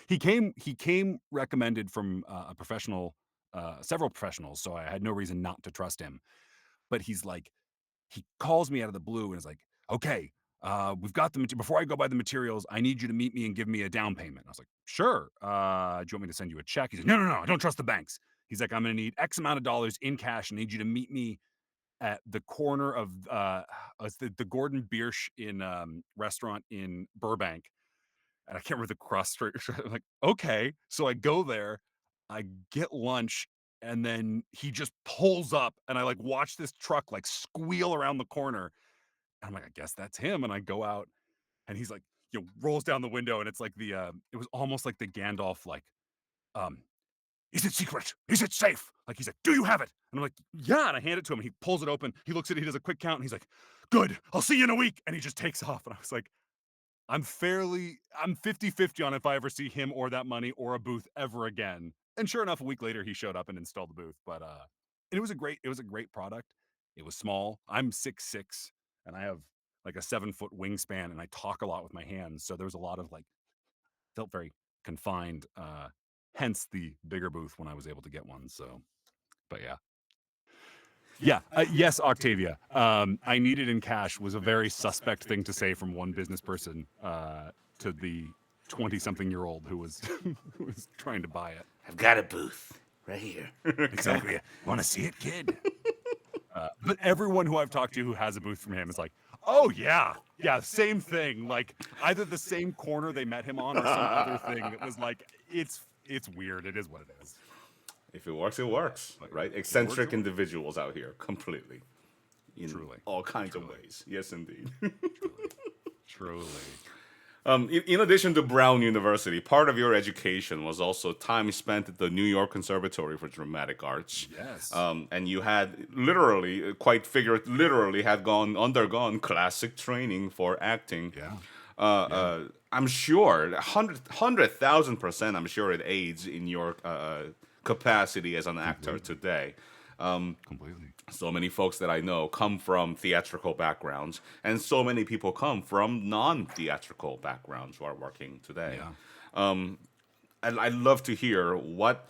he came recommended from a professional, several professionals. So I had no reason not to trust him. But he calls me out of the blue and is like, "Okay, we've got before I go buy the materials, I need you to meet me and give me a down payment." I was like, "Sure. Do you want me to send you a check?" He said, "No, no, no. I don't trust the banks." He's like, "I'm going to need X amount of dollars in cash. I need you to meet me at the corner of it's the Gordon Biersch in restaurant in Burbank, and I can't remember the cross street. I'm like, okay, so I go there, I get lunch, and then he just pulls up, and I like watch this truck like squeal around the corner. And I'm like, I guess that's him. And I go out, and he's like, rolls down the window, and it's like it was almost like the Gandalf, like, um, is it secret? Is it safe? Like he's like, do you have it? And I'm like, yeah. And I hand it to him. And he pulls it open. He looks at it. He does a quick count. And he's like, good. I'll see you in a week. And he just takes off. And I was like, I'm 50-50 on if I ever see him or that money or a booth ever again. And sure enough, a week later, he showed up and installed the booth. But and it was a great product. It was small. I'm 6'6", and I have like a 7-foot wingspan, and I talk a lot with my hands. So there was a lot of like felt very confined. Hence the bigger booth when I was able to get one. So, but yeah. Yeah. Yes, Octavia. I need it in cash was a very suspect thing to say from one business person to the 20-something-year-old who was who was trying to buy it. I've got a booth right here. Exactly. Want to see it, kid? But everyone who I've talked to who has a booth from him is like, oh yeah, yeah, same thing. Like either the same corner they met him on or some other thing that was like, it's weird. It is what it is. If it works, it works, right? It Eccentric works. individuals out here, completely, in Truly. all kinds of ways. Yes, indeed. Truly. In addition to Brown University, part of your education was also time spent at the New York Conservatory for Dramatic Arts. Yes. And you had literally, literally had undergone classic training for acting. Yeah. I'm sure, 100,000%, I'm sure it aids in your capacity as an actor today. Completely. So many folks that I know come from theatrical backgrounds, and so many people come from non-theatrical backgrounds who are working today. Yeah. I'd love to hear what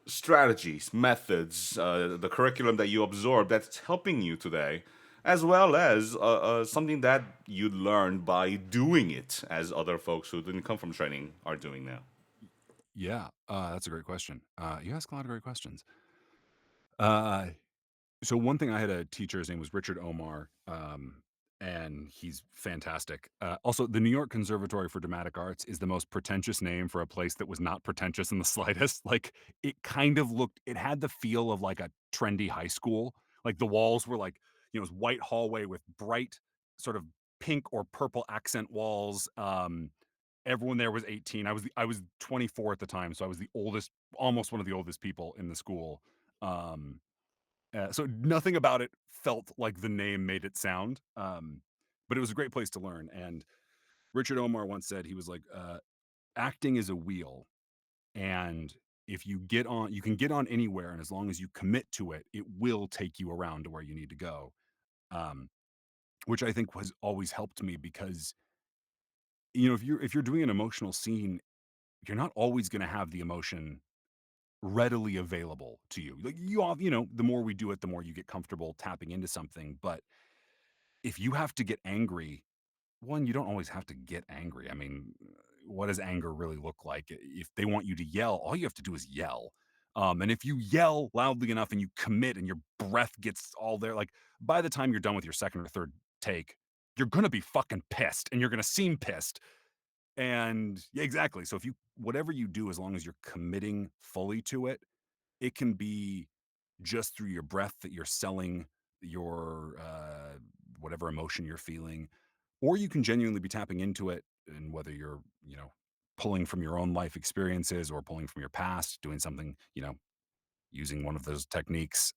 strategies, methods, the curriculum that you absorb that's helping you today, as well as something that you learned by doing it, as other folks who didn't come from training are doing now. Yeah. That's a great question. You ask a lot of great questions. Uh, So one thing I had a teacher, his name was Richard Omar, and he's fantastic. Also, the New York Conservatory for Dramatic Arts is the most pretentious name for a place that was not pretentious in the slightest. Like it kind of looked, it had the feel of like a trendy high school. Like the walls were like, it was white hallway with bright sort of pink or purple accent walls. Everyone there was 18. I was 24 at the time, so I was the oldest, almost one of the oldest people in the school. Um, so nothing about it felt like the name made it sound, but it was a great place to learn. And Richard Omar once said he was like, "Acting is a wheel, and if you get on, you can get on anywhere, and as long as you commit to it, it will take you around to where you need to go." Um, which I think was always helped me because if you're doing an emotional scene, you're not always going to have the emotion readily available to you. Like the more we do it, the more you get comfortable tapping into something. But if you have to get angry, one, you don't always have to get angry. I mean, what does anger really look like? If they want you to yell, all you have to do is yell. And if you yell loudly enough and you commit and your breath gets all there, like by the time you're done with your second or third take, you're gonna be fucking pissed and you're gonna seem pissed. And yeah, exactly. So if you whatever you do, as long as you're committing fully to it, it can be just through your breath that you're selling your whatever emotion you're feeling, or you can genuinely be tapping into it. And whether you're, pulling from your own life experiences or pulling from your past, doing something, using one of those techniques,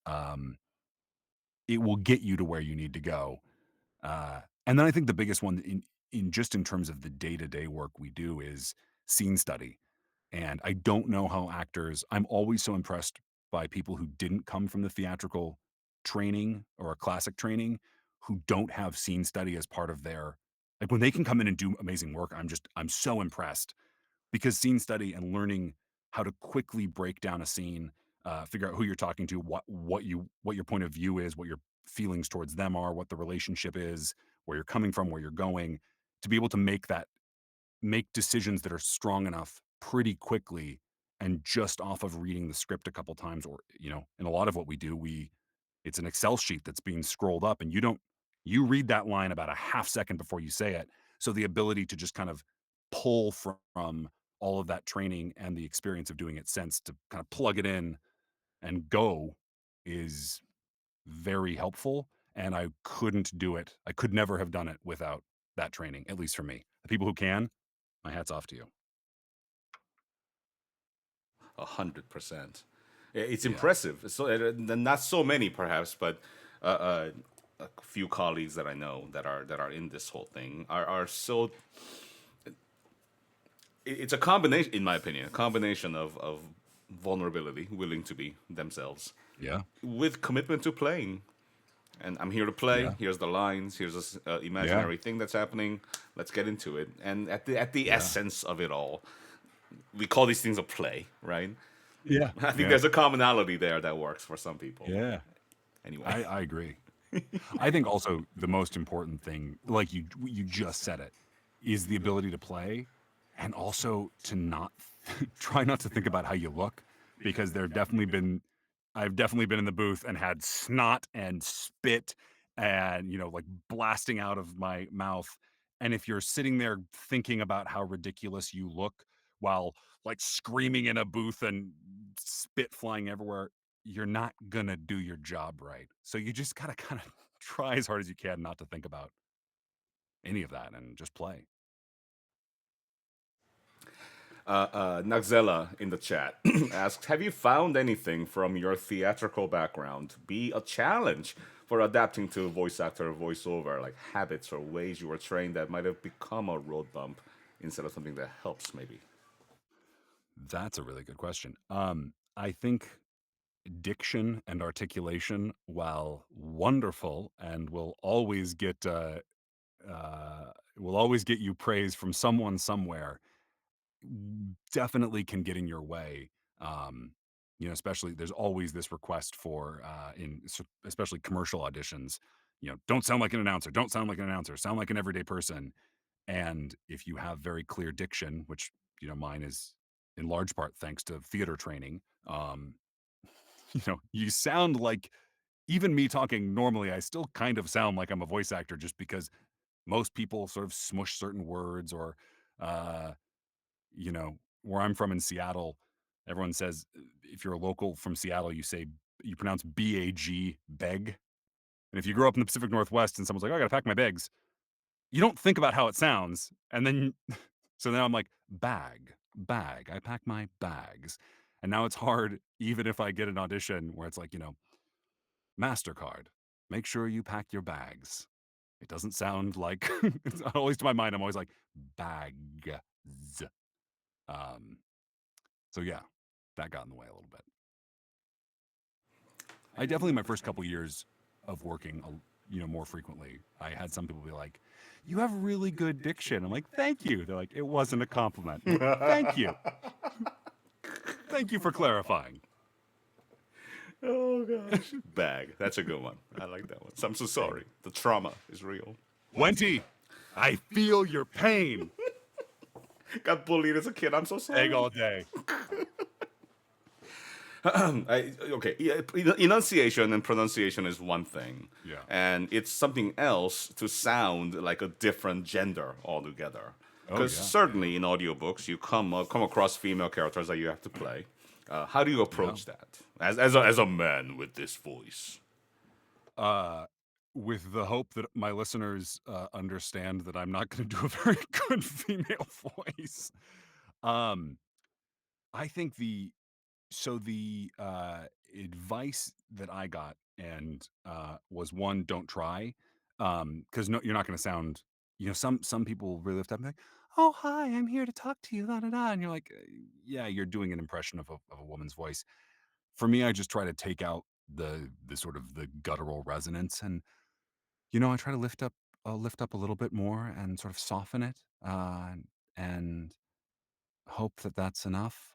it will get you to where you need to go. And then I think the biggest one in terms of the day to day work we do is scene study. And I don't know how actors I'm always so impressed by people who didn't come from the theatrical training or a classic training, who don't have scene study as part of their like, when they can come in and do amazing work, I'm so impressed because scene study and learning how to quickly break down a scene, figure out who you're talking to, what your point of view is, what your feelings towards them are, what the relationship is, where you're coming from, where you're going, to be able to make decisions that are strong enough pretty quickly and just off of reading the script a couple times or in a lot of what we do It's an Excel sheet that's being scrolled up, and you read that line about a half second before you say it. So the ability to just kind of pull from all of that training and the experience of doing it since to kind of plug it in and go is very helpful. And I couldn't do it. I could never have done it without that training, at least for me. The people who can, my hat's off to you. 100%. It's Yeah. impressive. So not so many perhaps, but uh, uh, a few colleagues that I know that are in this whole thing are so. It's a combination, in my opinion, a combination of vulnerability, willing to be themselves, Yeah. with commitment to playing. And I'm here to play. Yeah. Here's the lines. Here's this Yeah. imaginary thing that's happening. Let's get into it. And at the Yeah. essence of it all, we call these things a play, right? Yeah. I think Yeah. there's a commonality there that works for some people. Yeah. Anyway, I agree. I think also the most important thing, like you just said it, is the ability to play and also to not try not to think about how you look because I've definitely been in the booth and had snot and spit and like blasting out of my mouth. And if you're sitting there thinking about how ridiculous you look while like screaming in a booth and spit flying everywhere, you're not gonna do your job right. So you just gotta kind of try as hard as you can not to think about any of that and just play. Naxella in the chat asks, "Have you found anything from your theatrical background be a challenge for adapting to voice actor voiceover, like habits or ways you were trained that might have become a road bump instead of something that helps, maybe?" That's a really good question. I think diction and articulation, while wonderful and will always get you praise from someone somewhere, definitely can get in your way. Um, especially there's always this request for especially commercial auditions. Don't sound like an announcer. Don't sound like an announcer. Sound like an everyday person. And if you have very clear diction, which mine is in large part thanks to theater training, um, you sound like even me talking normally. I still kind of sound like I'm a voice actor just because most people sort of smush certain words or uh, where I'm from in Seattle, everyone says if you're a local from Seattle, you pronounce BAG, beg. And if you grow up in the Pacific Northwest and someone's like, "Oh, I gotta pack my bags," you don't think about how it sounds. And then, so now I'm like, bag, I pack my bags. And now it's hard, even if I get an audition where it's like, MasterCard, make sure you pack your bags. It doesn't sound like, it's always to my mind, I'm always like, bags. Um, So yeah, that got in the way a little bit. I definitely my first couple years of working, more frequently, I had some people be like, "You have really good diction." I'm like, "Thank you." They're like, "It wasn't a compliment." I'm like, "Thank you. Thank you for clarifying." Oh gosh, bag. That's a good one. I like that one. So I'm so Thank sorry. The trauma is real. Wenty, I feel your pain. Got bullied as a kid. I'm so Egg sorry. all day. Okay, yeah, enunciation and pronunciation is one thing, Yeah. and it's something else to sound like a different gender altogether. Oh Because yeah. certainly in audiobooks, you come across female characters that you have to play. How do you Yeah. approach that as a man with this voice? Uh with the hope that my listeners understand that I'm not going to do a very good female voice. Um I think the advice that I got and was one, don't try. Because no, you're not gonna sound, some people really lift up and be like, "Oh, hi, I'm here to talk to you, da da da." And you're like, yeah, you're doing an impression of a woman's voice. For me, I just try to take out the sort of the guttural resonance and I try to lift up a little bit more and sort of soften it and hope that that's enough.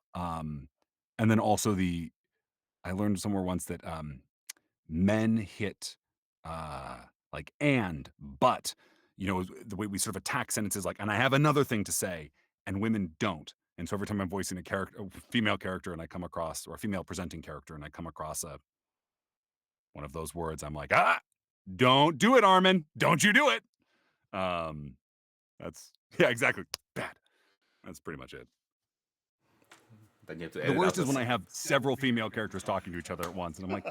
And then also I learned somewhere once that men hit like but the way we sort of attack sentences like and I have another thing to say and women don't. And so every time I'm voicing a female character and I come across or a female presenting character and I come across one of those words. I'm like, ah, don't do it, Armen. Don't you do it. Um, that's yeah, exactly. Bad. That's pretty much it. Then you have to The edit out worst is this. when I have several female characters talking to each other at once, and I'm like,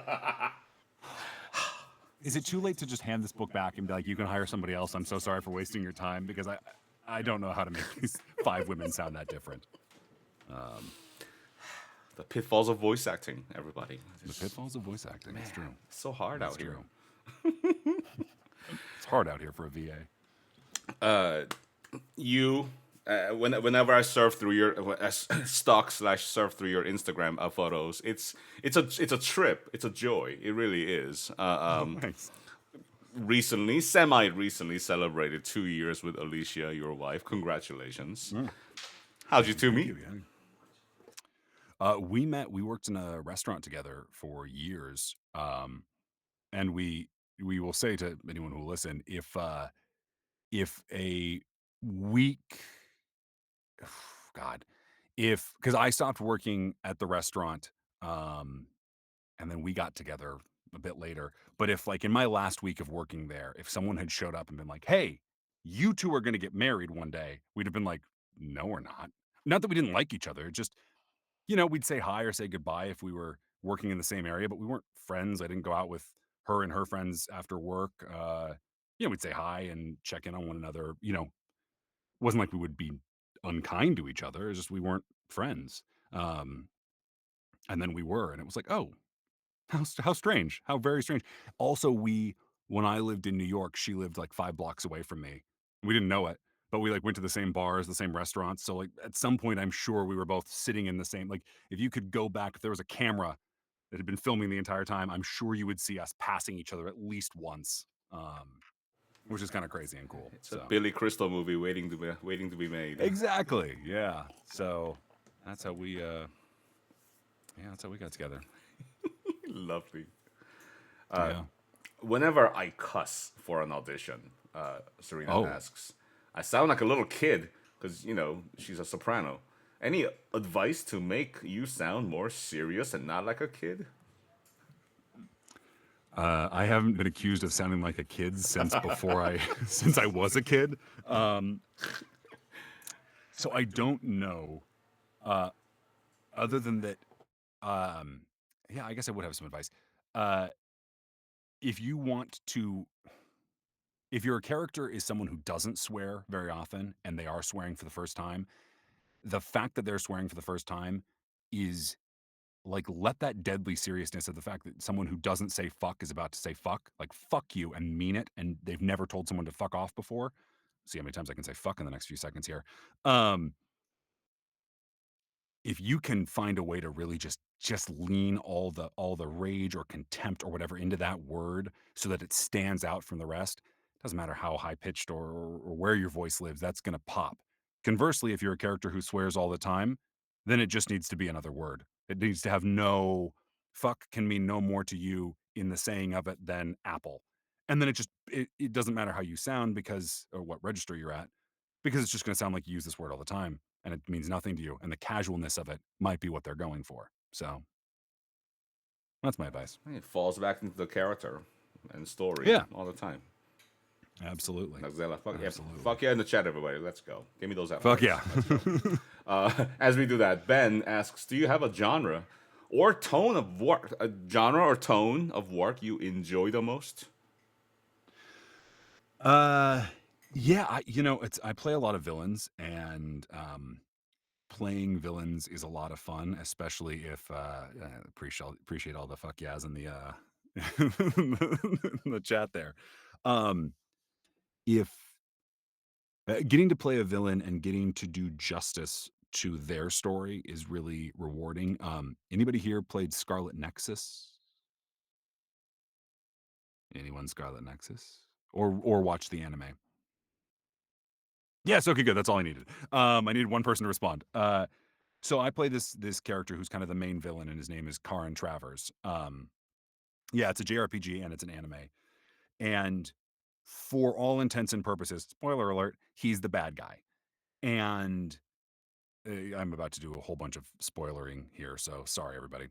is it too late to just hand this book back and be like, you can hire somebody else? I'm so sorry for wasting your time because I don't know how to make these 5 women sound that different. The pitfalls of voice acting, everybody. The pitfalls of voice acting. It's true. It's so hard It's out here. true. It's hard out here for a VA. You, whenever I surf through your stalk/surf through your Instagram photos, it's a trip. It's a joy. It really is. Thanks. Semi recently celebrated 2 years with Alicia, your wife. Congratulations. How'd you two Thank meet? you. Yeah. We worked in a restaurant together for years. And we will say to anyone who will listen, if a week, God, if because I stopped working at the restaurant, um, and then we got together a bit later. But if like in my last week of working there, if someone had showed up and been like, "Hey, you two are going to get married one day," we'd have been like, "No, we're not." Not that we didn't like each other, just we'd say hi or say goodbye if we were working in the same area, but we weren't friends. I didn't go out with her and her friends after work. We'd say hi and check in on one another. Wasn't like we would be unkind to each other. It's just we weren't friends. Um, and then we were, and it was like, oh, how strange, how very strange. Also, when I lived in New York, she lived like 5 blocks away from me. We didn't know it, but we like went to the same bars, the same restaurants. So like at some point, I'm sure we were both sitting in the same. Like if you could go back, if there was a camera that had been filming the entire time, I'm sure you would see us passing each other at least once, which is kind of crazy and cool. It's a So Billy Crystal movie waiting to be made. exactly, yeah. So that's how we, that's how we got together. Lovely. Yeah. Whenever I cuss for an audition, Serena Oh, asks, I sound like a little kid because, she's a soprano. Any advice to make you sound more serious and not like a kid? I haven't been accused of sounding like a kid since before since I was a kid. So I don't know. Other than that, yeah, I guess I would have some advice. Uh, if you want to, if your character is someone who doesn't swear very often and they are swearing for the first time, the fact that they're swearing for the first time is like let that deadly seriousness of the fact that someone who doesn't say fuck is about to say fuck, like fuck you and mean it, and they've never told someone to fuck off before. See how many times I can say fuck in the next few seconds here. Um, if you can find a way to really just lean all the rage or contempt or whatever into that word so that it stands out from the rest, doesn't matter how high pitched or where your voice lives, that's going to pop. Conversely, if you're a character who swears all the time, then it just needs to be another word. It needs to have no fuck can mean no more to you in the saying of it than apple. And then it doesn't matter how you sound because or what register you're at because it's just going to sound like you use this word all the time and it means nothing to you. And the casualness of it might be what they're going for. So that's my advice. It falls back into the character and story Yeah, all the time. absolutely. Like Zella, Absolutely. fuck yeah in the chat, everybody. Let's go. Give me those F Fuck words. yeah. Let's go. As we do that, Ben asks, "Do you have a genre or tone of work, you enjoy the most?" Yeah, I play a lot of villains and playing villains is a lot of fun, especially if appreciate all the fuck yeahs in the in the chat there. Um if getting to play a villain and getting to do justice to their story is really rewarding. Anybody here played Scarlet Nexus? Anyone Scarlet Nexus? Or watch the anime? Yes, okay, good. That's all I needed. I needed one person to respond. So I play this character who's kind of the main villain, and his name is Karin Travers. Yeah, it's a JRPG and it's an anime. And for all intents and purposes, spoiler alert, he's the bad guy. And I'm about to do a whole bunch of spoilering here, so sorry everybody.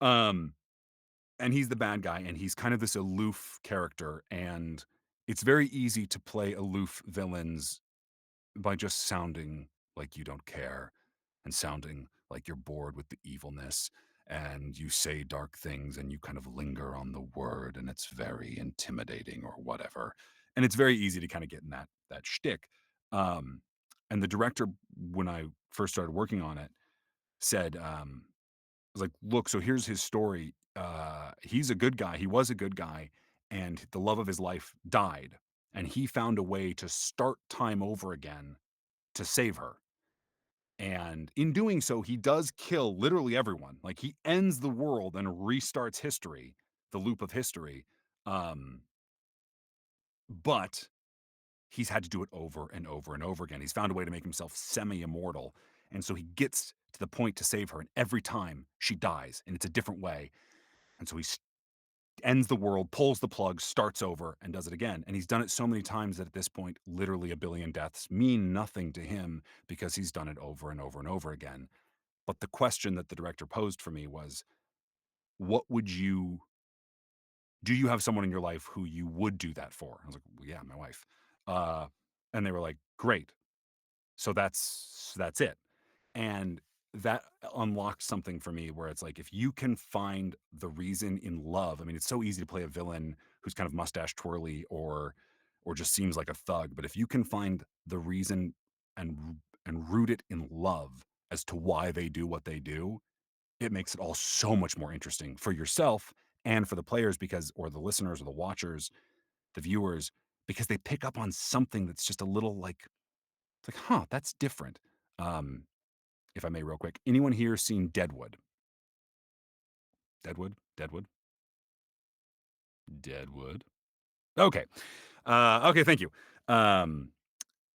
Um, and he's the bad guy, and he's kind of this aloof character, and it's very easy to play aloof villains by just sounding like you don't care and sounding like you're bored with the evilness, and you say dark things and you kind of linger on the word, and it's very intimidating or whatever. And it's very easy to kind of get in that shtick. Um, and the director, when I first started working on it, said, was like, look, so here's his story. He's a good guy. He was a good guy, and the love of his life died. And he found a way to start time over again to save her. And in doing so, he does kill literally everyone. Like he ends the world and restarts history, the loop of history. Um, but he's had to do it over and over and over again. He's found a way to make himself semi immortal. And so he gets to the point to save her. And every time she dies, and it's a different way. And so he ends the world, pulls the plug, starts over, and does it again. And he's done it so many times that at this point, literally a billion deaths mean nothing to him because he's done it over and over and over again. But the question that the director posed for me was, what would you do you have someone in your life who you would do that for? I was like, well, yeah, my wife. Uh, and they were like, great. So that's it. And that unlocked something for me where it's like, if you can find the reason in love, I mean, it's so easy to play a villain who's kind of mustache twirly or just seems like a thug. But if you can find the reason and and root it in love as to why they do what they do, it makes it all so much more interesting for yourself and for the players because or the listeners or the watchers, the viewers, because they pick up on something that's just a little like it's like, huh, that's different. Um, if I may, real quick, anyone here seen Deadwood? Deadwood? Deadwood? Deadwood? Okay. Okay, thank you. Um,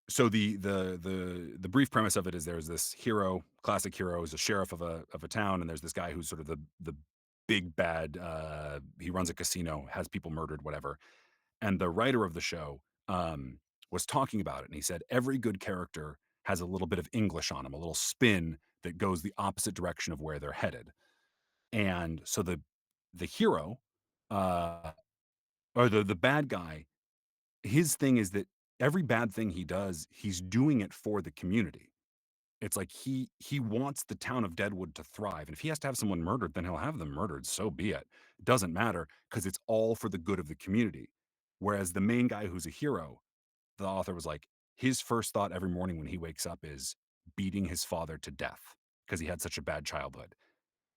so the brief premise of it is there's this hero, classic hero, is a sheriff of a town, and there's this guy who's sort of the big bad. He runs a casino, has people murdered, whatever. And the writer of the show was talking about it, and he said every good character has a little bit of English on him, a little spin that goes the opposite direction of where they're headed. And so the hero, uh, or the bad guy, his thing is that every bad thing he does, he's doing it for the community. It's like he wants the town of Deadwood to thrive, and if he has to have someone murdered, then he'll have them murdered, so be it. It doesn't matter because it's all for the good of the community. Whereas the main guy who's a hero, the author was like, his first thought every morning when he wakes up is beating his father to death because he had such a bad childhood.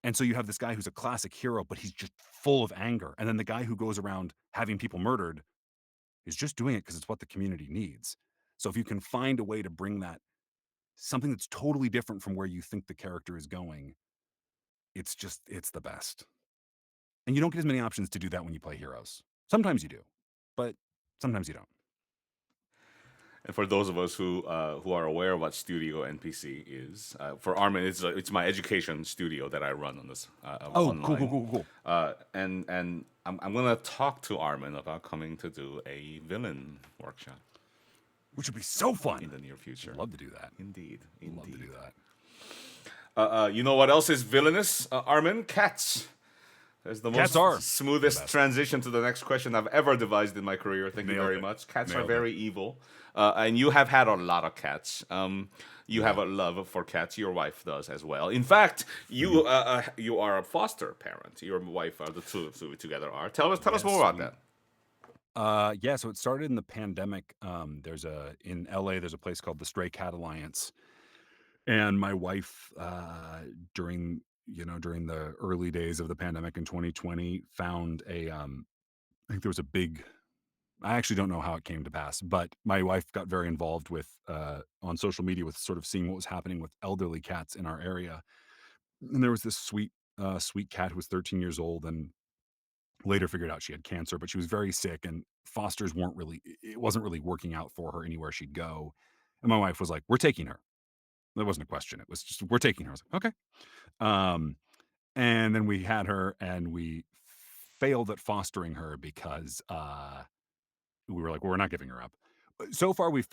And so you have this guy who's a classic hero, but he's just full of anger. And then the guy who goes around having people murdered is just doing it because it's what the community needs. So if you can find a way to bring that something that's totally different from where you think the character is going, it's the best. And you don't get as many options to do that when you play heroes. Sometimes you do, but sometimes you don't. And for those of us who are aware of what Studio NPC is, for Armen, it's my education studio that I run on this Oh, cool, cool, online. cool, cool. And I'm gonna talk to Armen about coming to do a villain workshop Which would be so in fun. the near future. Love to do that. Indeed, Love to do indeed. that. You know what else is villainous, Armen? Cats. That's the Cats most are the smoothest best. transition to the next question I've ever devised in my career. Thank you Nailed very it. much. Cats are Nailed it. very evil, and you have had a lot of cats. You have Yeah. a love for cats. Your wife does as well. In fact, you are a foster parent. Your wife are the two of you together are. Tell us more Yes, about we that. yeah, so it started in the pandemic. There's a in LA, there's a place called the Stray Cat Alliance. And my wife, during during the early days of the pandemic in 2020, found I think there was a big. I actually don't know how it came to pass, but my wife got very involved with on social media with sort of seeing what was happening with elderly cats in our area. And there was this sweet cat who was 13 years old and later figured out she had cancer, but she was very sick and fosters weren't really, it wasn't really working out for her anywhere she'd go. And my wife was like, we're taking her. There wasn't a question. It was just, we're taking her. I was like, okay. Um, and then we had her and we failed at fostering her because we were like, well, we're not giving her up. So far, we've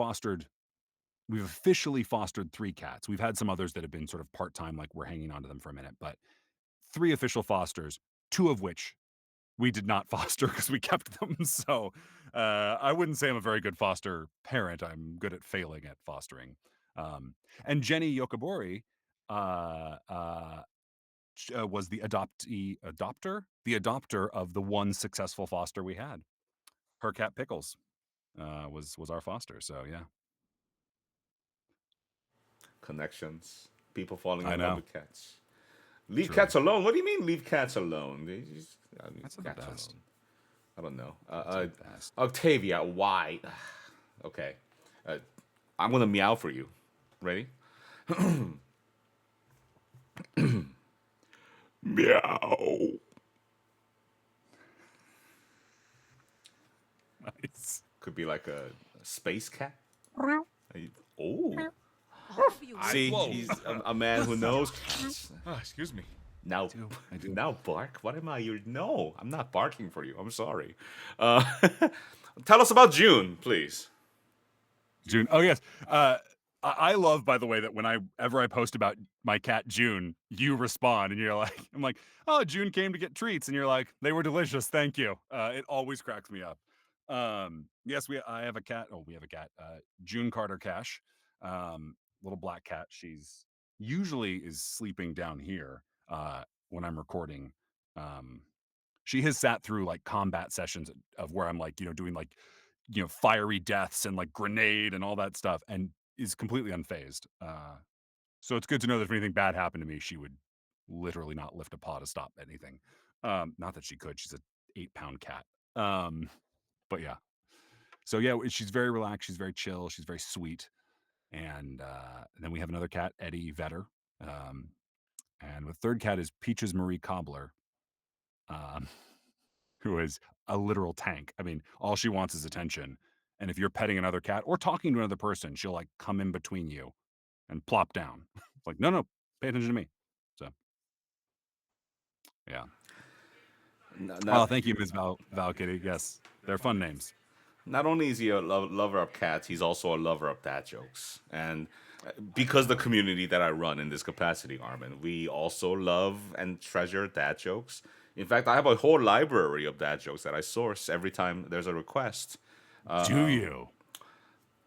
officially fostered 3 cats. We've had some others that have been sort of part time, like we're hanging on to them for a minute, but 3 official fosters, 2 of which we did not foster because we kept them. So I wouldn't say I'm a very good foster parent. I'm good at failing at fostering. Um, and Jenny Yokobori uh, uh, was the the adopter of the one successful foster we had. Her cat Pickles was our foster. So yeah, Connections. People falling I in love know. with cats. Leave Truly, cats alone. What do you mean leave cats alone? They just leave that's not the cats best. alone. I don't know. That's the best. Octavia, why? Okay. Uh, I'm gonna meow for you. Ready? Meow. Nice. Could be like a space cat. Oh. See, Whoa. he's a man who knows cats. Oh, excuse me. Now, I do. now bark. What am I? No, I'm not barking for you. I'm sorry. Uh, tell us about June, please. June. Oh yes. I love, by the way, that whenever I post about my cat June, you respond and you're like, I'm like, oh, June came to get treats, and you're like, they were delicious, thank you. It always cracks me up. Yes, I have a cat. Oh, we have a cat. June Carter Cash, little black cat. She's usually is sleeping down here when I'm recording. Um, she has sat through like combat sessions of where I'm like, doing like, fiery deaths and like grenade and all that stuff, and is completely unfazed. So it's good to know that if anything bad happened to me, she would literally not lift a paw to stop anything. Not that she could. She's a 8-pound cat. But yeah. So yeah, she's very relaxed. She's very chill. She's very sweet. And then we have another cat, Eddie Vetter. Um, and the third cat is Peaches Marie Cobbler. Um, who is a literal tank. I mean, all she wants is attention. And if you're petting another cat or talking to another person, she'll like come in between you and plop down. It's like, no, pay attention to me. So, yeah. Oh, Not, thank you, Ms. Val Kitty. Yes, they're fun names. not only is he a lover of cats, he's also a lover of dad jokes. And because the community that I run in this capacity, Armen, we also love and treasure dad jokes. In fact, I have a whole library of dad jokes that I source every time there's a request. Do you?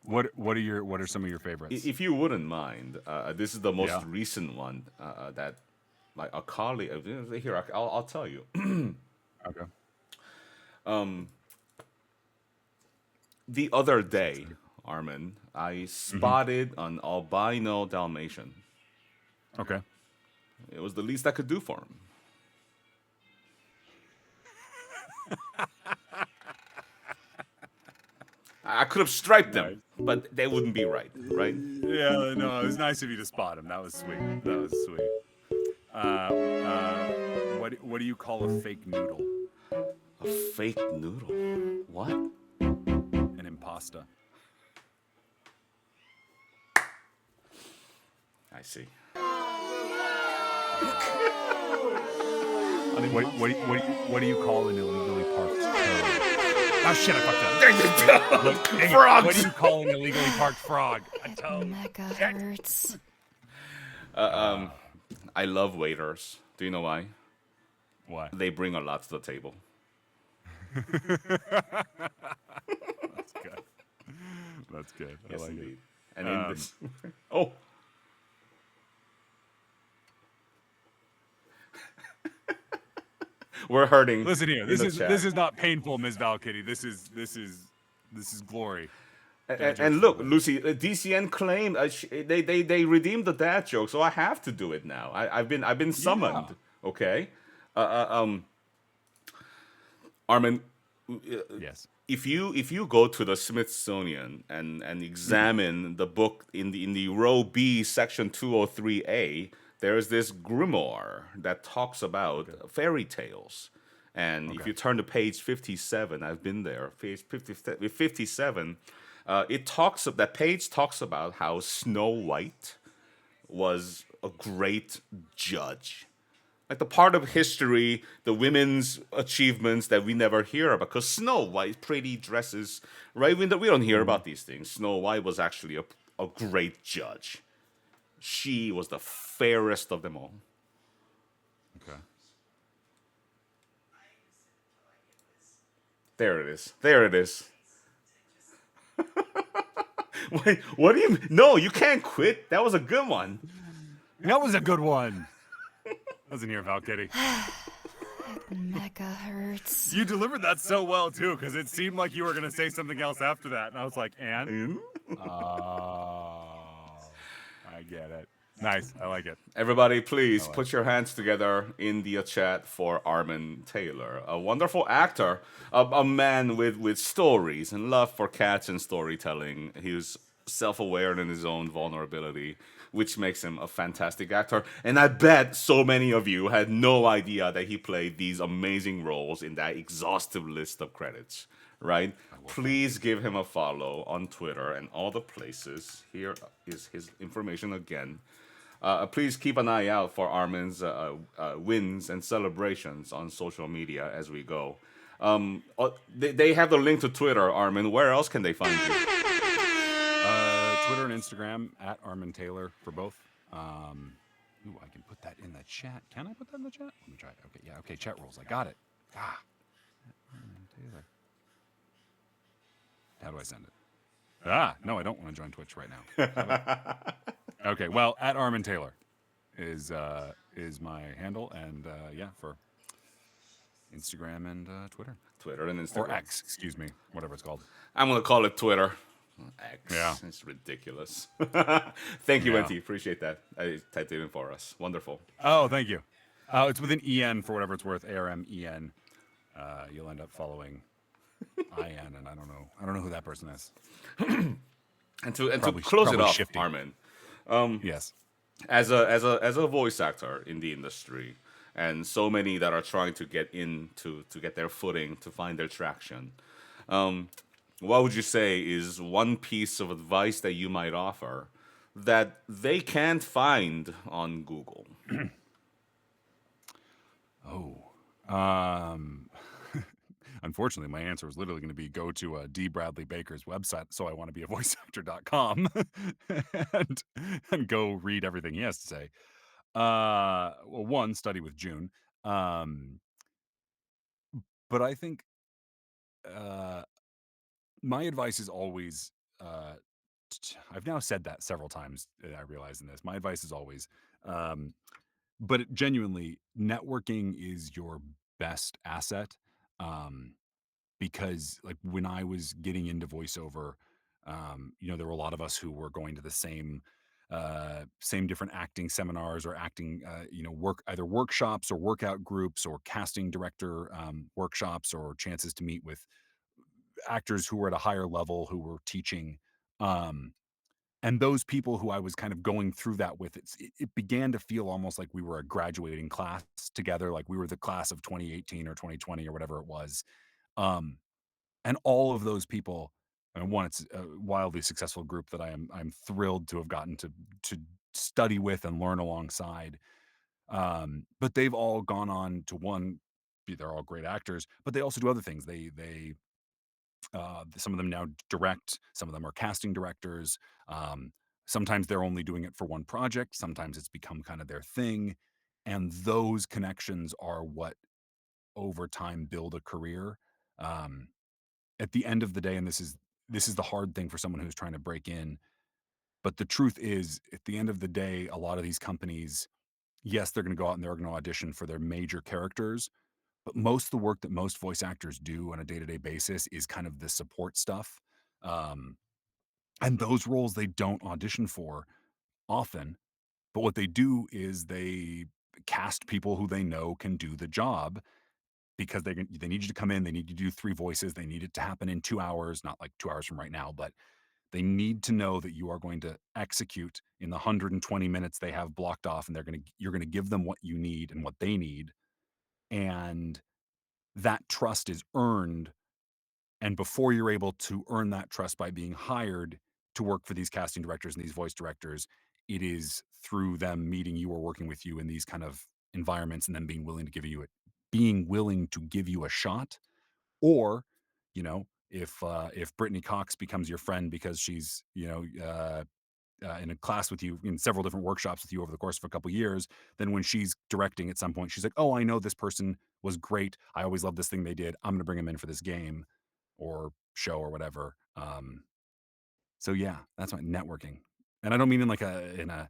What are some of your favorites? If you wouldn't mind, this is the most Yeah. recent one that like a colleague. Here, I'll tell you. Okay. The other day, Armin, I spotted an albino Dalmatian. Okay. It was the least I could do for him. I could have striped Nice. them, but they wouldn't be right, right? Yeah, no, it was nice of you to spot him. That was sweet. That was sweet. What do you call a fake noodle? A fake noodle. What? An impasta. I see. What do you call an illegally parked toad? Oh shit! I fucked up. There you go. Dang it. Frogs. What do you call an illegally parked frog? A toad. Megahertz. I love waiters. Do you know why? Why? They bring a lot to the table. That's good. That's good. I Yes, like indeed. it. And in this, oh, we're hurting. Listen here. in This the is chat. this is not painful, Ms. Valkyrie. This is glory. And look, Lucy, DCN claimed they redeemed the dad joke, so I have to do it now. I've been summoned. Yeah. Okay, Armin, Yes. if you go to the Smithsonian and examine the book in the row B, section 203A, there's this grimoire that talks about fairy tales. And if Okay. you turn to page 57, I've been there. Page 57, that page talks about how Snow White was a great judge. Like the part of history, the women's achievements that we never hear about. Because Snow White, pretty dresses, right? We don't hear about these things. Snow White was actually a great judge. She was the fairest of them all. Okay. There it is. There it is. Wait, what do you? No, you can't quit. That was a good one. That was a good one. Wasn't here, Val Kitty. Megahertz. You delivered that so well too, because it seemed like you were going to say something else after that, and I was like, "And oh, I get it. Nice, I like it." Everybody, please like put your hands together in the chat for Armen Taylor, a wonderful actor, a man with stories and love for cats and storytelling. He's self-aware in his own vulnerability, which makes him a fantastic actor. And I bet so many of you had no idea that he played these amazing roles in that exhaustive list of credits. Right? Please give him a follow on Twitter and all the places. Here is his information again. Please keep an eye out for Armin's wins and celebrations on social media as we go. They have the link to Twitter, Armin. Where else can they find you? Twitter and Instagram at Armen Taylor for both. Ooh, I can put that in the chat. Can I put that in the chat? Let me try. Okay, yeah, okay. Chat rules. I got it. Armen Taylor. How do I send it? No, I don't want to join Twitch right now. Okay, well, at Armen Taylor is my handle, and yeah, for Instagram and Twitter. Twitter and Instagram. Or X, excuse me, whatever it's called. I'm gonna call it Twitter. X. Yeah. It's ridiculous. Thank you, Wenty. Appreciate that. I typed it in for us. Wonderful. Oh, thank you. It's with an EN for whatever it's worth. ARMEN. You'll end up following IN, and I don't know who that person is. And to close it off, shifting. Armen. Yes. As a voice actor in the industry, and so many that are trying to get in to get their footing, to find their traction. What would you say is one piece of advice that you might offer that they can't find on Google? Unfortunately, my answer was literally going to be go to D. Bradley Baker's website, so I want to be a voiceactor.com, and go read everything he has to say. Well, one, study with June. But I think my advice is always, I've now said that several times, I realize in this. My advice is always, but genuinely, networking is your best asset. Because like when I was getting into voiceover, there were a lot of us who were going to the same different acting seminars or acting, either workshops or workout groups or casting director workshops or chances to meet with actors who were at a higher level who were teaching. And those people who I was kind of going through that with, it began to feel almost like we were a graduating class together, like we were the class of 2018 or 2020 or whatever it was. And all of those people, and one, it's a wildly successful group that I'm thrilled to have gotten to study with and learn alongside. But they've all gone on to they're all great actors, but they also do other things. Some of them now direct, some of them are casting directors. Sometimes they're only doing it for one project. Sometimes it's become kind of their thing. And those connections are what over time build a career. At the end of the day, and this is the hard thing for someone who's trying to break in, but the truth is, at the end of the day, a lot of these companies, yes, they're going to go out and they're going to audition for their major characters, but most of the work that most voice actors do on a day-to-day basis is kind of the support stuff. And those roles they don't audition for often, but what they do is they cast people who they know can do the job, because they need you to come in, they need you to do 3 voices, they need it to happen in 2 hours, not like 2 hours from right now, but they need to know that you are going to execute in the 120 minutes they have blocked off, and you're gonna give them what you need and what they need, and that trust is earned. And before you're able to earn that trust by being hired to work for these casting directors and these voice directors, it is through them meeting you or working with you in these kind of environments, and then being willing to give you a shot. Or, if Brittany Cox becomes your friend because she's, in a class with you, in several different workshops with you over the course of a couple years. Then when she's directing at some point, she's like, "Oh, I know this person was great. I always loved this thing they did. I'm going to bring them in for this game or show or whatever." So yeah, that's my networking, and I don't mean in like a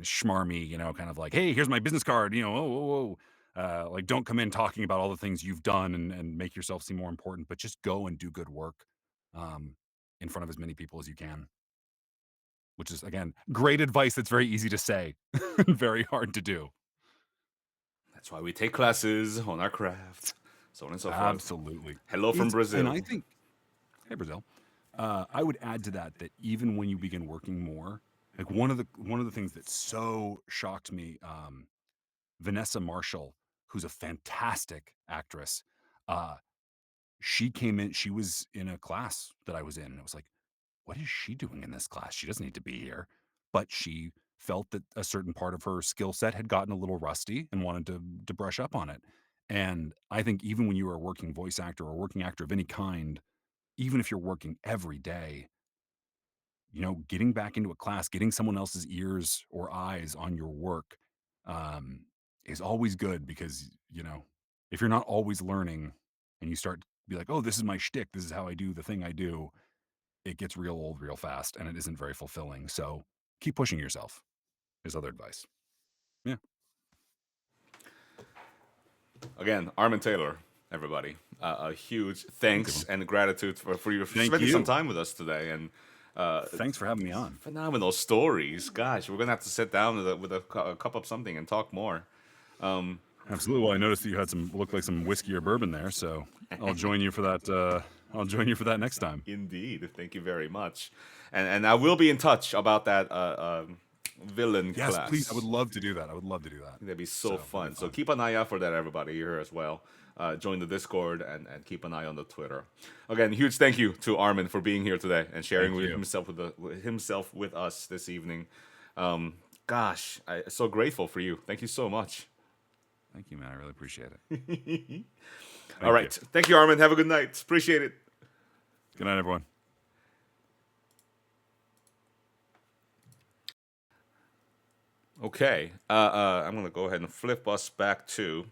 schmarmy, kind of like, "Hey, here's my business card." "Oh, whoa, whoa." Like, don't come in talking about all the things you've done and make yourself seem more important, but just go and do good work um, in front of as many people as you can. Which is, again, great advice that's very easy to say and very hard to do. That's why we take classes on our craft, so on and so forth. Absolutely. Hello from And Brazil. I think, hey, Brazil, I would add to that that even when you begin working more, like one of the things that so shocked me, Vanessa Marshall, who's a fantastic actress, uh, she came in, she was in a class that I was in, and it was like, what is she doing in this class? She doesn't need to be here. But she felt that a certain part of her skill set had gotten a little rusty and wanted to brush up on it. And I think even when you are a working voice actor or a working actor of any kind, even if you're working every day, getting back into a class, getting someone else's ears or eyes on your work um, is always good because, if you're not always learning and you start to be like, oh, this is my shtick, this is how I do the thing I do, it gets real old real fast and it isn't very fulfilling. So keep pushing yourself is other advice. Yeah. Again, Armen Taylor, everybody. A huge Thanks, thanks everyone. and gratitude for you for Thank spending some you. time with us today. And Thanks for having me on. phenomenal stories. Gosh, we're gonna have to sit down with a cup of something and talk more. Absolutely. Well, I noticed that you had looked like some whiskey or bourbon there, so I'll join you for that. I'll join you for that next time. Indeed, thank you very much. And I will be in touch about that villain Yes, please. I would class. love to do that. I would love to do that. That'd be so So that'd be fun. So fun. keep an eye out for that, everybody here as well. Join the Discord and keep an eye on the Twitter. Again, huge thank you to Armen for being here today and sharing Thank you. with himself with us this evening. Gosh, I'm so grateful for you. Thank you so much. Thank you, man. I really appreciate it. All Thank you. right, thank you, Armen. Have a good night. Appreciate it. Good night, everyone. Okay, I'm gonna go ahead and flip us back to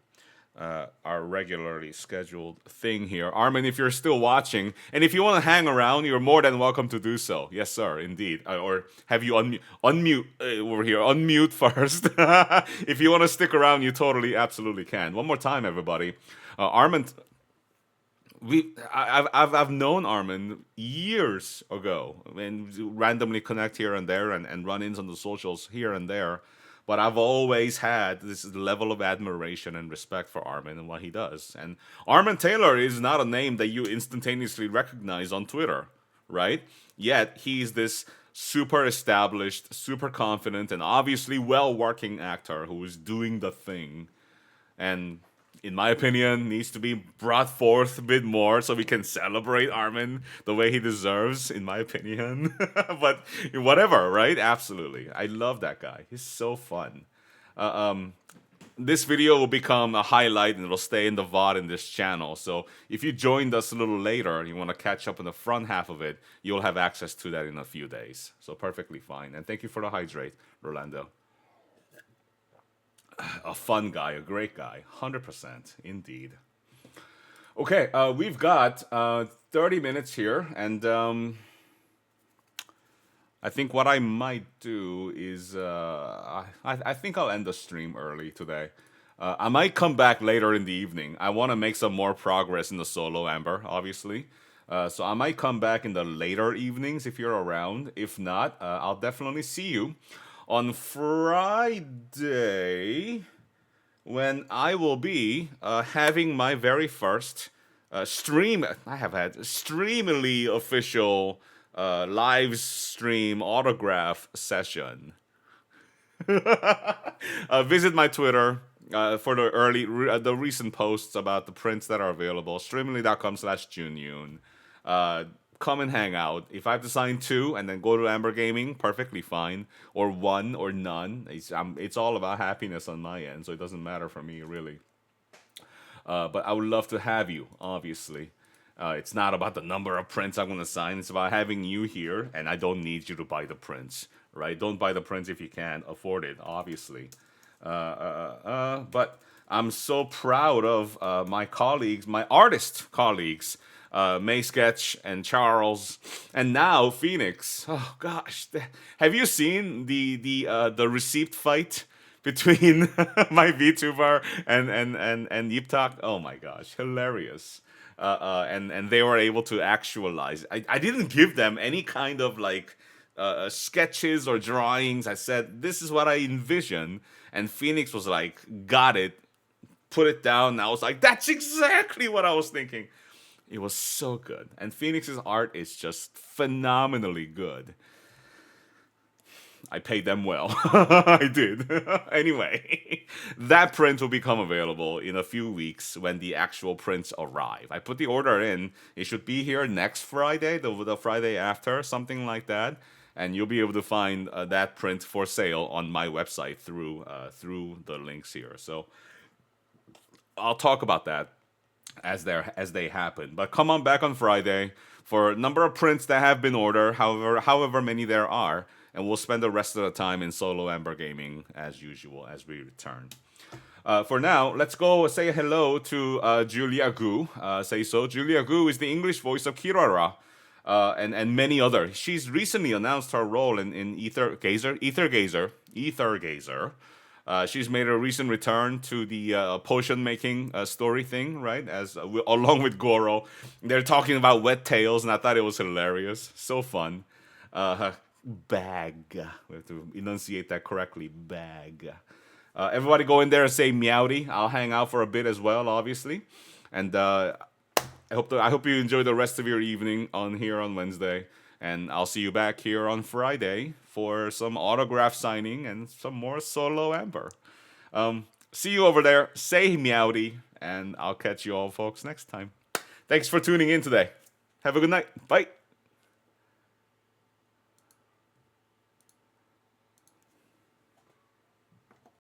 our regularly scheduled thing here. Armin, if you're still watching, and if you want to hang around, you're more than welcome to do so. Yes, sir, indeed. Or have you unmute over here? Unmute first. If you want to stick around, you totally, absolutely can. One more time, everybody. Armin, I've known Armin years ago, and randomly connect here and there, and run-ins on the socials here and there. But I've always had this level of admiration and respect for Armin and what he does. And Armin Taylor is not a name that you instantaneously recognize on Twitter, right? Yet he's this super established, super confident, and obviously well-working actor who is doing the thing, and in my opinion, needs to be brought forth a bit more so we can celebrate Armin the way he deserves, in my opinion. But whatever, right? Absolutely. I love that guy. He's so fun. This video will become a highlight and it'll stay in the VOD in this channel. So if you joined us a little later and you want to catch up in the front half of it, you'll have access to that in a few days. So perfectly fine. And thank you for the hydrate, Rolando. A fun guy, a great guy, 100% indeed. Okay, we've got 30 minutes here, and I think what I might do is I think I'll end the stream early today. I might come back later in the evening. I want to make some more progress in the solo Amber, obviously. So I might come back in the later evenings if you're around. If not, I'll definitely see you on Friday when I will be having my very first stream. I have had Streamily official live stream autograph session. Visit my Twitter for the recent posts about the prints that are available. Streamily.com/June Yoon. Come and hang out. If I have to sign two and then go to Amber Gaming, perfectly fine. Or one or none. It's all about happiness on my end, so it doesn't matter for me really. But I would love to have you, obviously. It's not about the number of prints I'm going to sign. It's about having you here, and I don't need you to buy the prints, right? Don't buy the prints if you can't afford it, obviously. But I'm so proud of my colleagues, my artist colleagues, May Sketch and Charles, and now Phoenix. Oh gosh, have you seen the receipt fight between my VTuber and Yip Tak? Oh my gosh, hilarious. And they were able to actualize. I didn't give them any kind of like sketches or drawings. I said, this is what I envision. And Phoenix was like, got it, put it down. And I was like, that's exactly what I was thinking. It was so good. And Phoenix's art is just phenomenally good. I paid them well. I did. Anyway, that print will become available in a few weeks when the actual prints arrive. I put the order in. It should be here next Friday, the Friday after, something like that. And you'll be able to find that print for sale on my website through the links here. So I'll talk about that as they happen. But come on back on Friday for a number of prints that have been ordered, however many there are, and we'll spend the rest of the time in solo Amber Gaming as usual as we return. For now, let's go say hello to Julia Gu. Say so. Julia Gu is the English voice of Kirara. And many other. She's recently announced her role in Ether Gazer. She's made a recent return to the potion making story thing, right? Along with Goro, they're talking about wet tails, and I thought it was hilarious, so fun. Bag. We have to enunciate that correctly. Bag. Everybody go in there and say meowdy. I'll hang out for a bit as well, obviously, and I hope you enjoy the rest of your evening on Wednesday, and I'll see you back here on Friday for some autograph signing and some more solo Amber. See you over there. Say meowdy, and I'll catch you all folks next time. Thanks for tuning in today. Have a good night. Bye.